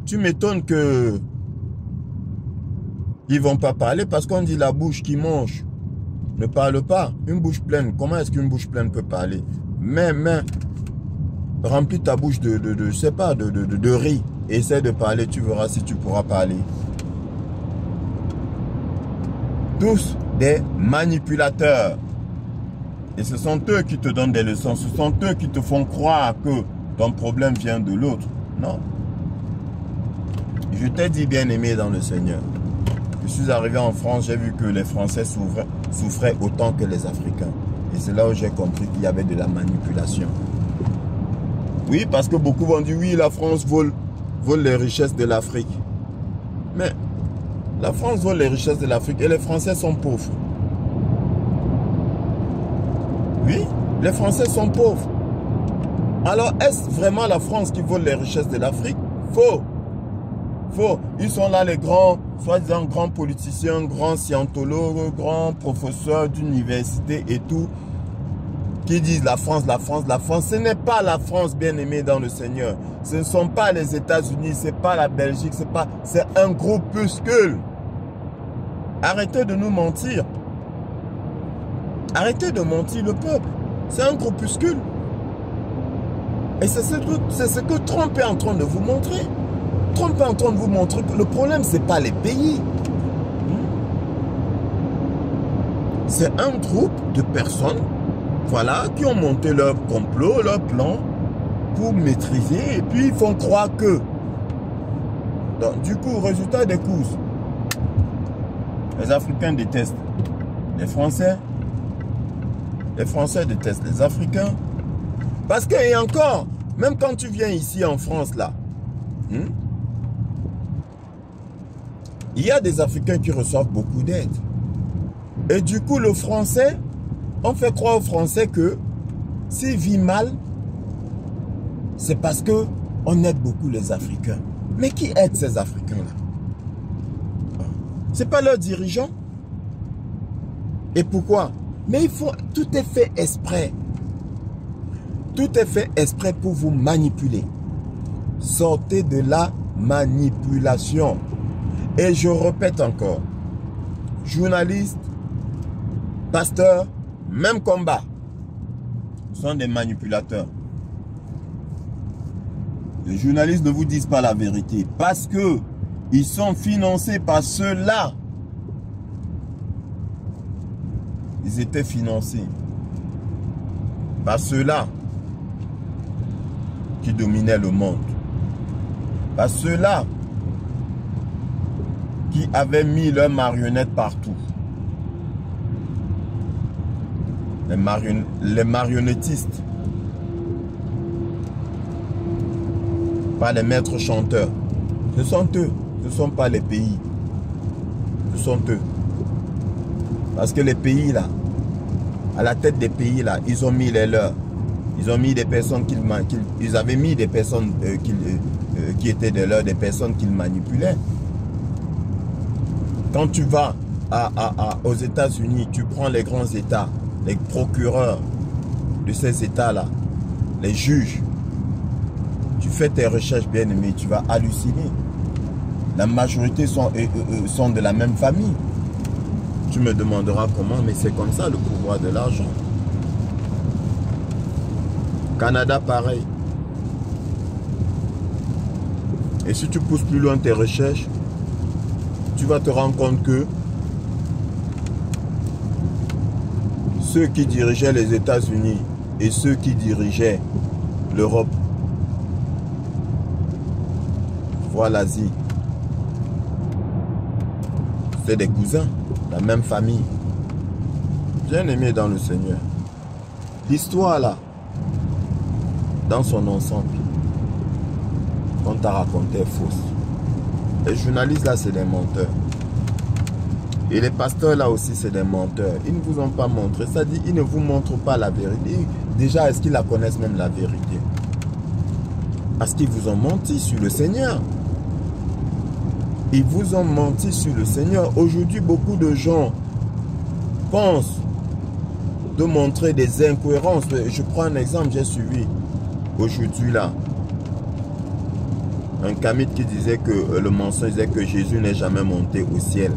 Tu m'étonnes que ils vont pas parler parce qu'on dit la bouche qui mange ne parle pas. Une bouche pleine, comment est-ce qu'une bouche pleine peut parler? Mais remplis ta bouche je sais pas, de riz. Essaie de parler, tu verras si tu pourras parler. Tous des manipulateurs. Et ce sont eux qui te donnent des leçons. Ce sont eux qui te font croire que ton problème vient de l'autre. Non. Je t'ai dit, bien aimé dans le Seigneur. Je suis arrivé en France, j'ai vu que les Français souffraient autant que les Africains. Et c'est là où j'ai compris qu'il y avait de la manipulation. Oui, parce que beaucoup vont dire, oui, la France vole les richesses de l'Afrique. Mais la France vole les richesses de l'Afrique et les Français sont pauvres. Oui, les Français sont pauvres. Alors, est-ce vraiment la France qui vole les richesses de l'Afrique? Faux. Faux. Ils sont là les grands, soi-disant grands politiciens, grands scientologues, grands professeurs d'université et tout, qui disent la France, la France, la France. Ce n'est pas la France, bien-aimée dans le Seigneur. Ce ne sont pas les États-Unis, ce n'est pas la Belgique, c'est un groupuscule. Arrêtez de nous mentir. Arrêtez de mentir le peuple. C'est un groupuscule. Et c'est ce que Trump est en train de vous montrer. Trump est en train de vous montrer que le problème, ce n'est pas les pays. C'est un groupe de personnes, voilà, qui ont monté leur complot, leur plan pour maîtriser. Et puis, ils font croire que... Donc, du coup, résultat des courses, les Africains détestent les Français. Les Français détestent les Africains. Parce que, et encore, même quand tu viens ici en France, là, il y a des Africains qui reçoivent beaucoup d'aide. Et du coup, le Français, on fait croire aux Français que s'ils vivent mal, c'est parce qu'on aide beaucoup les Africains. Mais qui aide ces Africains-là? Ce n'est pas leurs dirigeants. Et pourquoi? Mais tout est fait exprès. Tout est fait exprès pour vous manipuler. Sortez de la manipulation. Et je répète encore, journalistes, pasteurs, même combat, sont des manipulateurs. Les journalistes ne vous disent pas la vérité parce que ils sont financés par ceux-là. ils étaient financés par ceux-là qui dominaient le monde. Par ceux-là qui avaient mis leurs marionnettes partout. Les marionnettistes. Pas les maîtres chanteurs. Ce sont eux. Ce ne sont pas les pays. Ce sont eux. Parce que les pays là, à la tête des pays là, ils ont mis les leurs. Ils ont mis des personnes ils avaient mis des personnes qui étaient des leurs, des personnes qu'ils manipulaient. Quand tu vas aux États-Unis, tu prends les grands États, les procureurs de ces États-là, les juges, tu fais tes recherches, bien aimé, tu vas halluciner. La majorité sont de la même famille. Tu me demanderas comment, mais c'est comme ça le pouvoir de l'argent. Canada, pareil. Et si tu pousses plus loin tes recherches, tu vas te rendre compte que ceux qui dirigeaient les États-Unis et ceux qui dirigeaient l'Europe, voire l'Asie, c'est des cousins, la même famille. Bien aimé dans le Seigneur. L'histoire là, dans son ensemble, qu'on t'a raconté est fausse. Les journalistes là, c'est des menteurs. Et les pasteurs là aussi, c'est des menteurs. Ils ne vous ont pas montré. Ça dit, ils ne vous montrent pas la vérité. Déjà, est-ce qu'ils la connaissent même la vérité? Parce qu'ils vous ont menti sur le Seigneur. Ils vous ont menti sur le Seigneur. Aujourd'hui, beaucoup de gens pensent de montrer des incohérences. Je prends un exemple, j'ai suivi aujourd'hui là un kamit qui disait que le mensonge disait que Jésus n'est jamais monté au ciel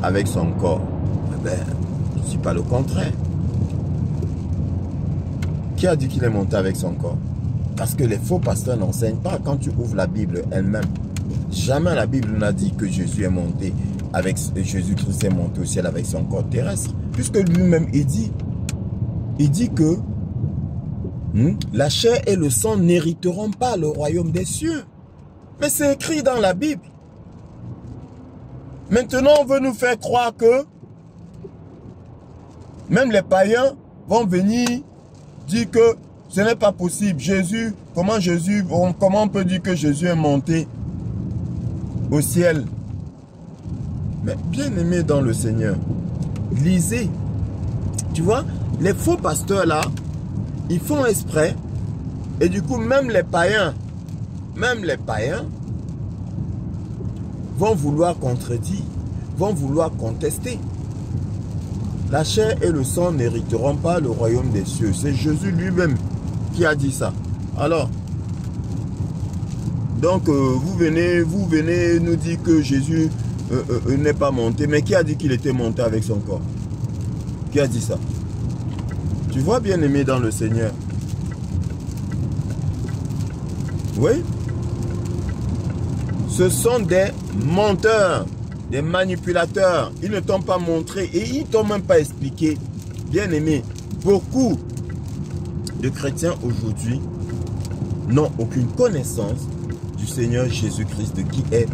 avec son corps. Eh bien, je ne dis pas le contraire. Qui a dit qu'il est monté avec son corps? Parce que les faux pasteurs n'enseignent pas. Quand tu ouvres la Bible elle-même, jamais la Bible n'a dit que Jésus est monté avec Jésus-Christ est monté au ciel avec son corps terrestre. Puisque lui-même il dit que la chair et le sang n'hériteront pas le royaume des cieux. Mais c'est écrit dans la Bible. Maintenant, on veut nous faire croire que même les païens vont venir dire que ce n'est pas possible. Comment on peut dire que Jésus est monté au ciel? Mais bien aimé dans le Seigneur, lisez. Tu vois, les faux pasteurs là, ils font exprès. Et du coup, même les païens vont vouloir contredire, vont vouloir contester. La chair et le sang n'hériteront pas le royaume des cieux. C'est Jésus lui-même qui a dit ça. Alors, donc vous venez nous dire que Jésus n'est pas monté. Mais qui a dit qu'il était monté avec son corps? Qui a dit ça? Tu vois, bien aimé dans le Seigneur. Oui. Ce sont des menteurs, des manipulateurs. Ils ne t'ont pas montré et ils ne t'ont même pas expliqué. Bien aimé, beaucoup de chrétiens aujourd'hui n'ont aucune connaissance du Seigneur Jésus-Christ, de qui est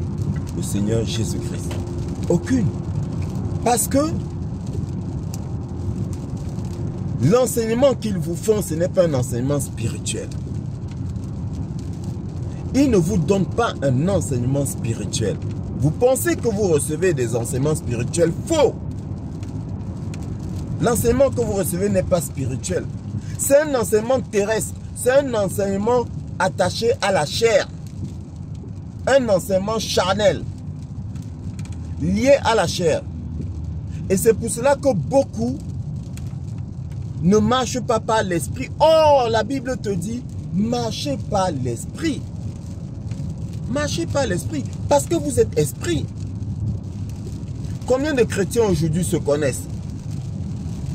le Seigneur Jésus-Christ. Aucune. Parce que l'enseignement qu'ils vous font, ce n'est pas un enseignement spirituel. Ils ne vous donnent pas un enseignement spirituel. Vous pensez que vous recevez des enseignements spirituels? Faux! L'enseignement que vous recevez n'est pas spirituel. C'est un enseignement terrestre. C'est un enseignement attaché à la chair. Un enseignement charnel. Lié à la chair. Et c'est pour cela que beaucoup ne marchent pas par l'esprit. Or, la Bible te dit, marchez par l'esprit. Marchez par l'esprit. Parce que vous êtes esprit. Combien de chrétiens aujourd'hui se connaissent?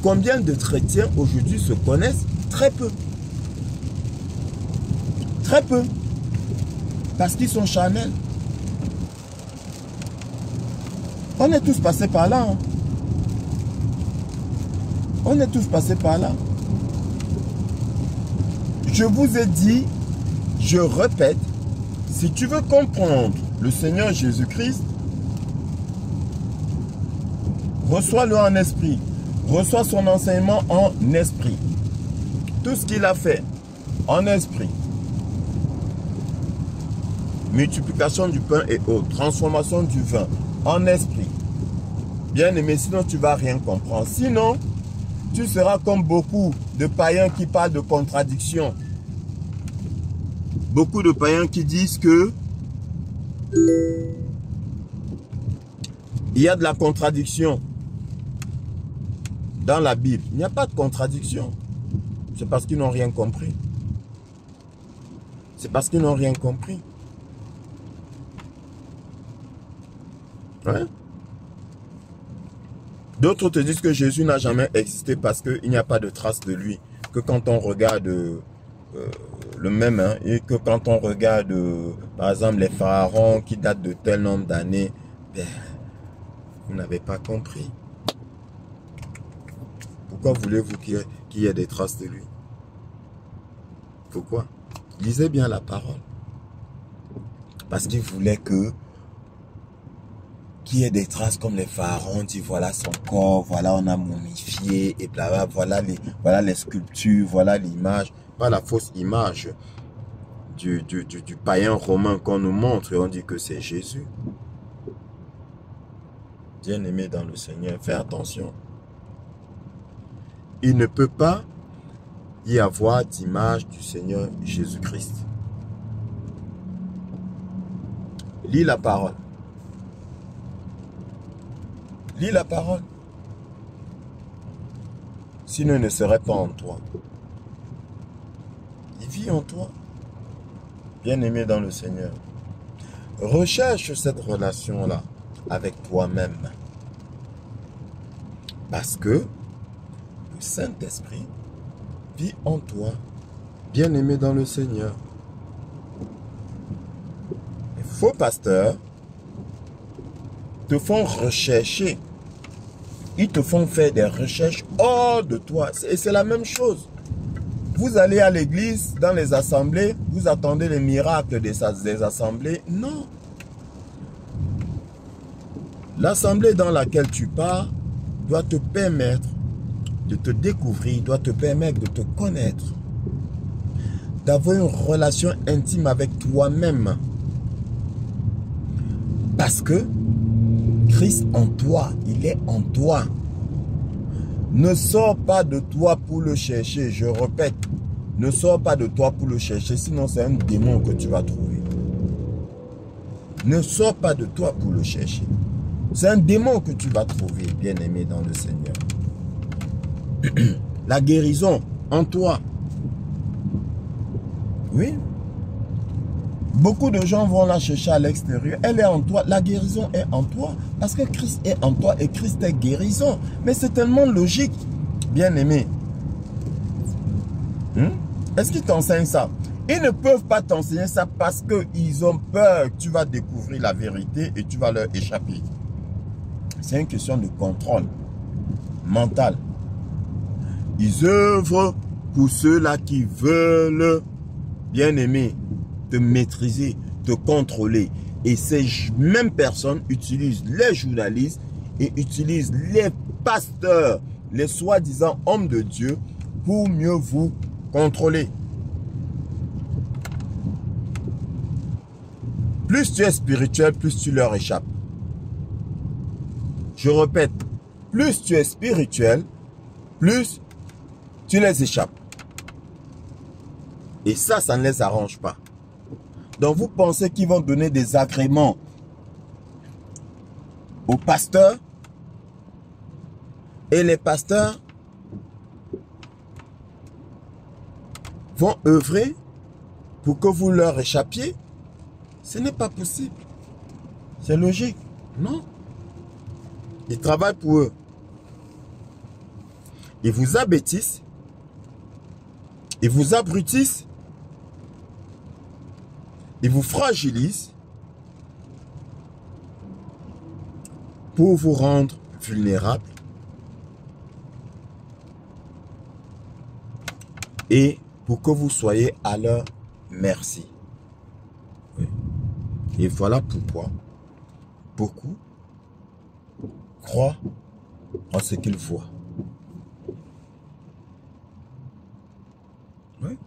Combien de chrétiens aujourd'hui se connaissent? Très peu. Très peu. Parce qu'ils sont charnels. On est tous passés par là. Hein. On est tous passés par là. Je vous ai dit, je répète, si tu veux comprendre le Seigneur Jésus-Christ, reçois-le en esprit. Reçois son enseignement en esprit. Tout ce qu'il a fait en esprit. Multiplication du pain et eau. Transformation du vin en esprit. Bien aimé, sinon tu ne vas rien comprendre. Sinon, tu seras comme beaucoup de païens qui parlent de contradiction. Beaucoup de païens qui disent que il y a de la contradiction dans la Bible. Il n'y a pas de contradiction. C'est parce qu'ils n'ont rien compris. C'est parce qu'ils n'ont rien compris. Ouais. D'autres te disent que Jésus n'a jamais existé parce qu'il n'y a pas de trace de lui. Que quand on regarde le même, hein, et que quand on regarde, par exemple, les pharaons qui datent de tel nombre d'années, ben, vous n'avez pas compris. Pourquoi voulez-vous qu'il y ait des traces de lui? Pourquoi? Lisez bien la parole. Parce qu'il voulait qu'il y ait des traces comme les pharaons, dit voilà son corps, voilà on a momifié, et bla voilà les sculptures, voilà l'image, pas la fausse image du païen romain qu'on nous montre et on dit que c'est Jésus. Bien-aimé dans le Seigneur, fais attention. Il ne peut pas y avoir d'image du Seigneur Jésus-Christ. Lis la parole. Lis la parole. Sinon, il ne serait pas en toi. Il vit en toi. Bien-aimé dans le Seigneur. Recherche cette relation-là avec toi-même. Parce que le Saint-Esprit vit en toi. Bien-aimé dans le Seigneur. Les faux pasteurs te font rechercher. Ils te font faire des recherches hors de toi. Et c'est la même chose. Vous allez à l'église, dans les assemblées, vous attendez les miracles des assemblées. Non. L'assemblée dans laquelle tu pars doit te permettre de te découvrir, doit te permettre de te connaître, d'avoir une relation intime avec toi-même. Parce que Christ en toi, il est en toi. Ne sors pas de toi pour le chercher, je répète. Ne sors pas de toi pour le chercher, sinon c'est un démon que tu vas trouver. Ne sors pas de toi pour le chercher. C'est un démon que tu vas trouver, bien-aimé dans le Seigneur. La guérison en toi. Oui. Beaucoup de gens vont la chercher à l'extérieur. Elle est en toi. La guérison est en toi. Parce que Christ est en toi et Christ est guérison. Mais c'est tellement logique, bien-aimé. Est-ce qu'ils t'enseignent ça? Ils ne peuvent pas t'enseigner ça parce qu'ils ont peur que tu vas découvrir la vérité et tu vas leur échapper. C'est une question de contrôle mental. Ils œuvrent pour ceux-là qui veulent, bien-aimé, te maîtriser, te contrôler. Et ces mêmes personnes utilisent les journalistes et utilisent les pasteurs, les soi-disant hommes de Dieu, pour mieux vous contrôler. Plus tu es spirituel, plus tu leur échappes. Je répète, plus tu es spirituel, plus tu les échappes. Et ça ne les arrange pas. Donc vous pensez qu'ils vont donner des agréments aux pasteurs et les pasteurs vont œuvrer pour que vous leur échappiez? Ce n'est pas possible. C'est logique. Non. Ils travaillent pour eux. Ils vous abêtissent. Ils vous abrutissent. Ils vous fragilisent pour vous rendre vulnérable. et pour que vous soyez à leur merci. Oui. Et voilà pourquoi beaucoup croient en ce qu'ils voient. Oui.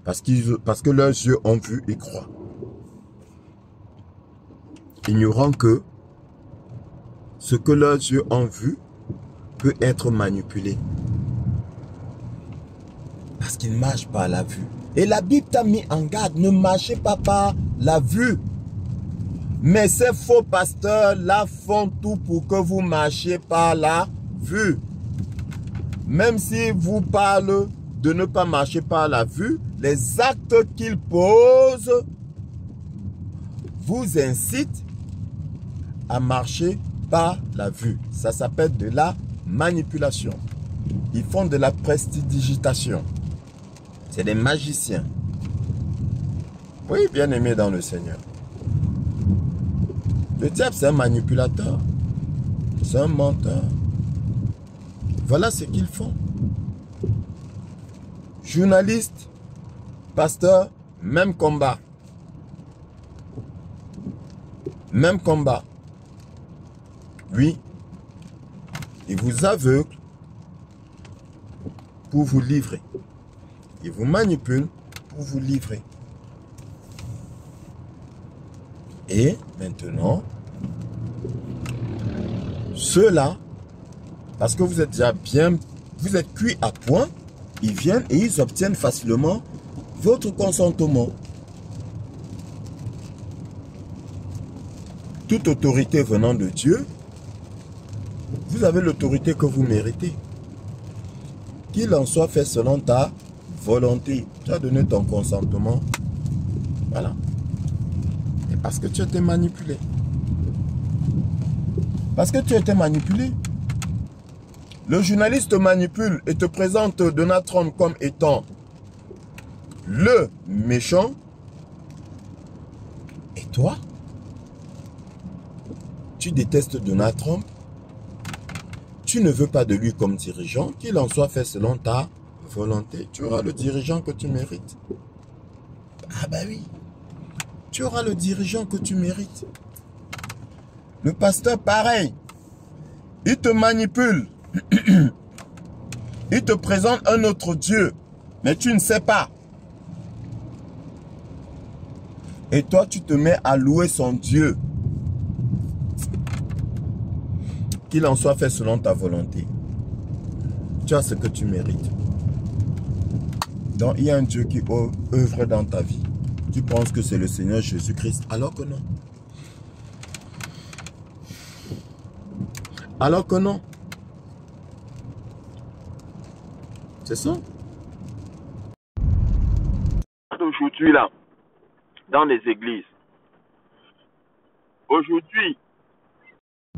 Parce que leurs yeux ont vu et croient. Ignorant que ce que leurs yeux ont vu peut être manipulé. Parce qu'ils ne marchent pas à la vue. Et la Bible t'a mis en garde, ne marchez pas par la vue. Mais ces faux pasteurs là font tout pour que vous marchiez par la vue. Même s'ils vous parlent de ne pas marcher par la vue, les actes qu'ils posent vous incitent à marcher par la vue. Ça s'appelle de la manipulation. Ils font de la prestidigitation. C'est des magiciens. Oui, bien aimé dans le Seigneur. Le diable, c'est un manipulateur. C'est un menteur. Voilà ce qu'ils font. Journalistes, pasteurs, même combat. Même combat. Oui, ils vous aveuglent pour vous livrer. Ils vous manipulent pour vous livrer. Et maintenant, ceux-là, parce que vous êtes déjà bien, vous êtes cuits à point, ils viennent et ils obtiennent facilement votre consentement. Toute autorité venant de Dieu, vous avez l'autorité que vous méritez. Qu'il en soit fait selon ta volonté. Tu as donné ton consentement. Voilà. Et parce que tu as été manipulé. Parce que tu as été manipulé. Le journaliste te manipule et te présente Donald Trump comme étant le méchant. Et toi, tu détestes Donald Trump. Tu ne veux pas de lui comme dirigeant, qu'il en soit fait selon ta volonté. Tu auras le dirigeant que tu mérites. Ah bah oui. Tu auras le dirigeant que tu mérites. Le pasteur, pareil. Il te manipule. Il te présente un autre Dieu. Mais tu ne sais pas. Et toi, tu te mets à louer son Dieu. Qu'il en soit fait selon ta volonté. Tu as ce que tu mérites. Donc, il y a un Dieu qui œuvre dans ta vie. Tu penses que c'est le Seigneur Jésus-Christ, alors que non. Alors que non. C'est ça. Aujourd'hui, là, dans les églises.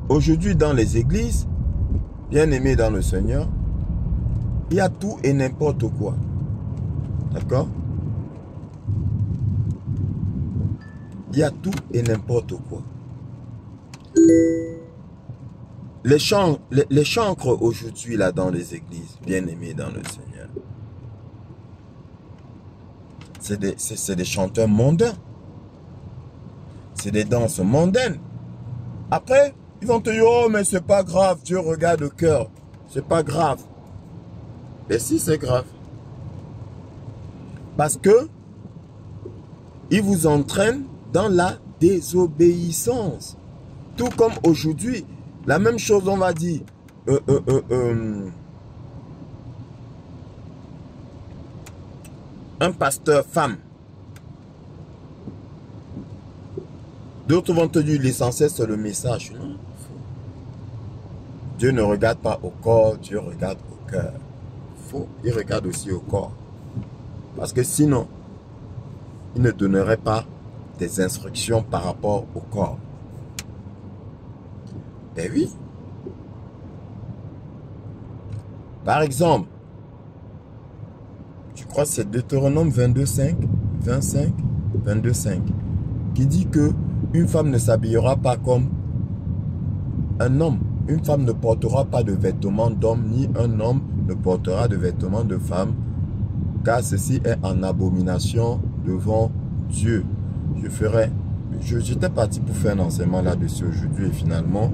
Aujourd'hui, dans les églises, bien aimés dans le Seigneur, il y a tout et n'importe quoi. D'accord? Il y a tout et n'importe quoi. Les chancres aujourd'hui, là, dans les églises, bien aimés dans le Seigneur, c'est des chanteurs mondains. C'est des danses mondaines. Après, ils vont te dire, oh, mais c'est pas grave, Dieu regarde le cœur. C'est pas grave. Mais si, c'est grave. Parce que ils vous entraînent dans la désobéissance. Tout comme aujourd'hui, la même chose, on va dire. Un pasteur femme. D'autres vont te dire l'essentiel c'est le message. Non. Dieu ne regarde pas au corps, Dieu regarde au cœur. Faux. Il regarde aussi au corps. Parce que sinon, il ne donnerait pas des instructions par rapport au corps. Ben oui. Par exemple, je crois que c'est Deutéronome 22.5, 25, 22.5, qui dit que une femme ne s'habillera pas comme un homme. Une femme ne portera pas de vêtements d'homme, ni un homme ne portera de vêtements de femme. car ceci est en abomination devant Dieu. J'étais parti pour faire un enseignement là-dessus aujourd'hui et finalement,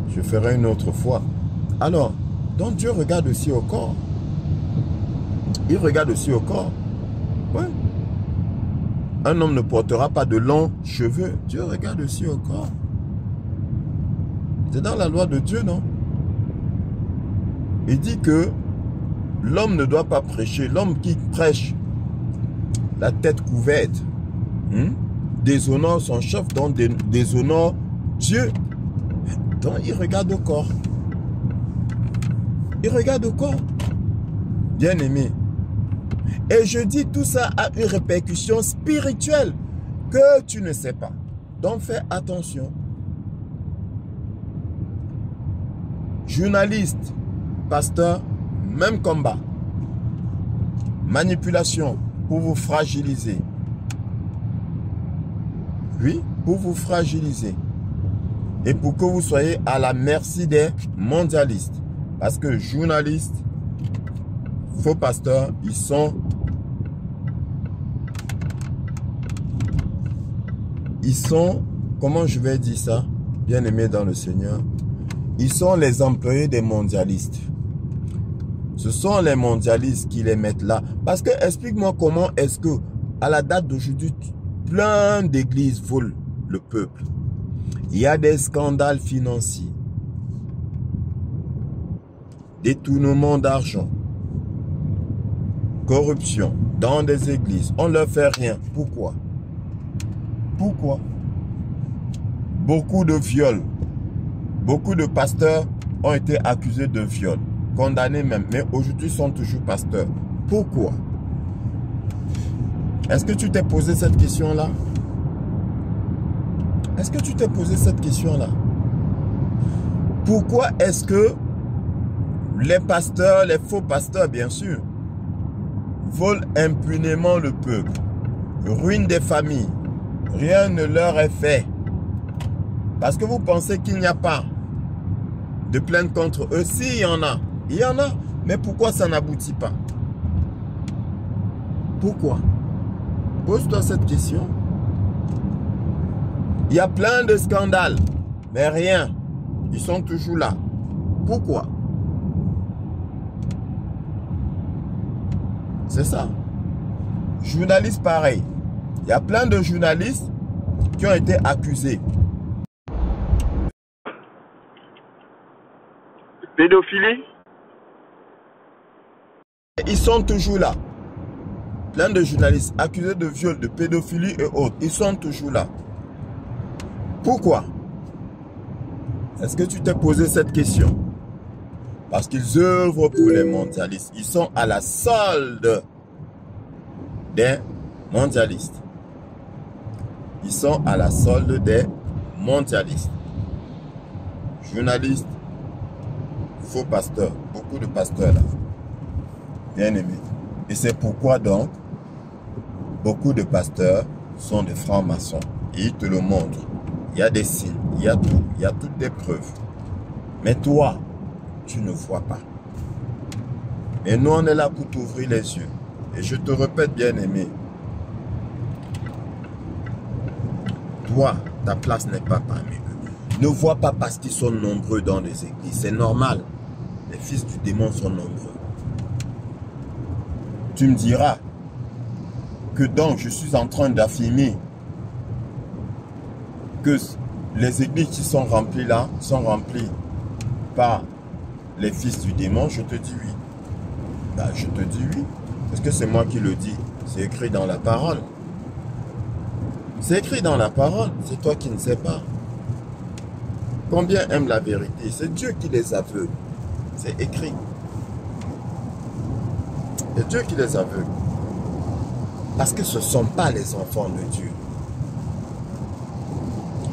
je ferai une autre fois. Alors, donc Dieu regarde aussi au corps. Il regarde aussi au corps. Ouais. Un homme ne portera pas de longs cheveux. Dieu regarde aussi au corps. C'est dans la loi de Dieu, non? Il dit que l'homme ne doit pas prêcher. L'homme qui prêche la tête couverte déshonore son chef, donc déshonore Dieu. Donc il regarde au corps. Il regarde au corps. Bien aimé. Et je dis tout ça a une répercussion spirituelle que tu ne sais pas. Donc fais attention. Journaliste, pasteur, même combat. Manipulation pour vous fragiliser. Oui, pour vous fragiliser. Et pour que vous soyez à la merci des mondialistes. Parce que journalistes, faux pasteurs, ils sont comment je vais dire ça, bien aimés dans le Seigneur, ils sont les employés des mondialistes. Ce sont les mondialistes qui les mettent là. Parce que explique-moi comment est-ce que à la date d'aujourd'hui, plein d'églises volent le peuple. Il y a des scandales financiers, détournement d'argent, corruption dans des églises. On ne leur fait rien. Pourquoi? Pourquoi? Beaucoup de viols. Beaucoup de pasteurs ont été accusés de viol, condamnés même, mais aujourd'hui sont toujours pasteurs. Pourquoi? Est-ce que tu t'es posé cette question-là? Est-ce que tu t'es posé cette question-là? Pourquoi est-ce que les pasteurs, les faux pasteurs bien sûr, volent impunément le peuple, ruinent des familles, rien ne leur est fait? Parce que vous pensez qu'il n'y a pas de plainte contre eux. Si, il y en a. Il y en a. Mais pourquoi ça n'aboutit pas? Pourquoi? Pose-toi cette question. Il y a plein de scandales. Mais rien. Ils sont toujours là. Pourquoi? C'est ça. Journalistes, pareil. Il y a plein de journalistes qui ont été accusés. Pédophilie? Ils sont toujours là. Plein de journalistes accusés de viol, de pédophilie et autres. Ils sont toujours là. Pourquoi? Est-ce que tu t'es posé cette question? Parce qu'ils œuvrent pour les mondialistes. Ils sont à la solde des mondialistes. Ils sont à la solde des mondialistes. Journalistes, faux pasteurs, beaucoup de pasteurs là, bien aimés. Et c'est pourquoi donc, beaucoup de pasteurs sont des francs-maçons. Et ils te le montrent. Il y a des signes, il y a tout, il y a toutes des preuves. Mais toi, tu ne vois pas. Et nous, on est là pour t'ouvrir les yeux. Et je te répète, bien aimé, toi, ta place n'est pas parmi eux. Ne vois pas parce qu'ils sont nombreux dans les églises. C'est normal. Les fils du démon sont nombreux. Tu me diras que donc je suis en train d'affirmer que les églises qui sont remplies là, sont remplies par les fils du démon. Je te dis oui. Bah, je te dis oui. Parce que c'est moi qui le dis. C'est écrit dans la parole. C'est écrit dans la parole. C'est toi qui ne sais pas. Combien aiment la vérité? C'est Dieu qui les aveugle. C'est écrit. C'est Dieu qui les aveugle. Parce que ce ne sont pas les enfants de Dieu.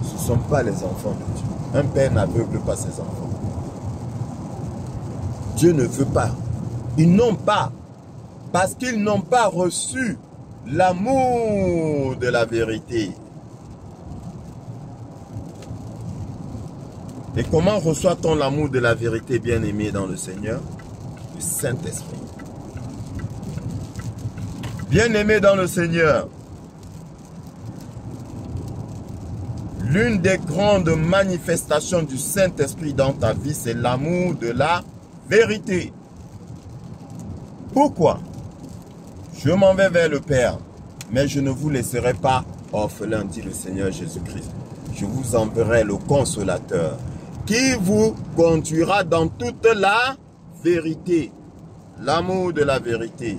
Ce ne sont pas les enfants de Dieu. Un père n'aveugle pas ses enfants. Dieu ne veut pas. Ils n'ont pas. Parce qu'ils n'ont pas reçu l'amour de la vérité. Et comment reçoit-on l'amour de la vérité, bien-aimé dans le Seigneur? Le Saint-Esprit. Bien-aimé dans le Seigneur, l'une des grandes manifestations du Saint-Esprit dans ta vie, c'est l'amour de la vérité. Pourquoi? Je m'en vais vers le Père, mais je ne vous laisserai pas orphelin, dit le Seigneur Jésus-Christ. Je vous enverrai le Consolateur, qui vous conduira dans toute la vérité. L'amour de la vérité.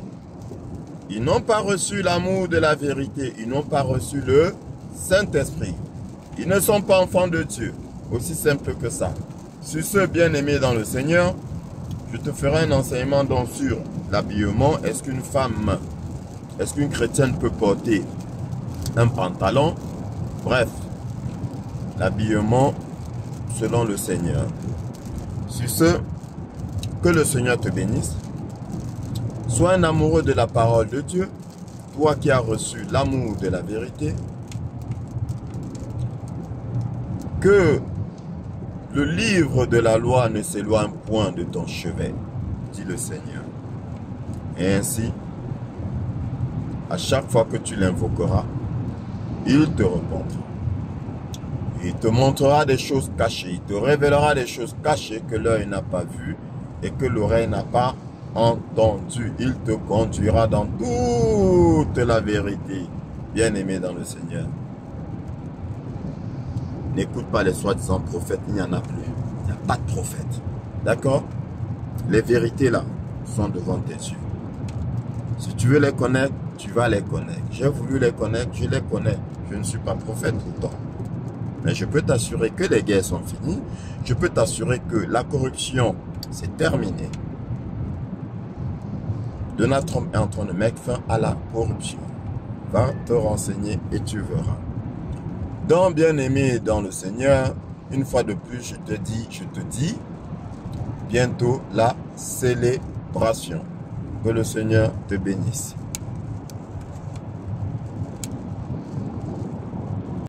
Ils n'ont pas reçu l'amour de la vérité. Ils n'ont pas reçu le Saint-Esprit. Ils ne sont pas enfants de Dieu. Aussi simple que ça. Sur ce, bien-aimé dans le Seigneur, je te ferai un enseignement donc sur l'habillement. Est-ce qu'une femme, est-ce qu'une chrétienne peut porter un pantalon? Bref, l'habillement selon le Seigneur. Sur ce, que le Seigneur te bénisse. Sois un amoureux de la parole de Dieu, toi qui as reçu l'amour de la vérité. Que le livre de la loi ne s'éloigne point de ton chevet, dit le Seigneur. Et ainsi, à chaque fois que tu l'invoqueras, il te répondra. Il te montrera des choses cachées, il te révélera des choses cachées que l'œil n'a pas vues et que l'oreille n'a pas entendu. Il te conduira dans toute la vérité, bien-aimé dans le Seigneur. N'écoute pas les soi-disant prophètes, il n'y en a plus. Il n'y a pas de prophète. D'accord? Les vérités là sont devant tes yeux. Si tu veux les connaître, tu vas les connaître. J'ai voulu les connaître, je les connais. Je ne suis pas prophète pourtant. Mais je peux t'assurer que les guerres sont finies. Je peux t'assurer que la corruption, c'est terminé. Donald Trump est en train de mettre fin à la corruption. Va te renseigner et tu verras. Donc, bien-aimé dans le Seigneur, une fois de plus, je te dis, bientôt la célébration. Que le Seigneur te bénisse.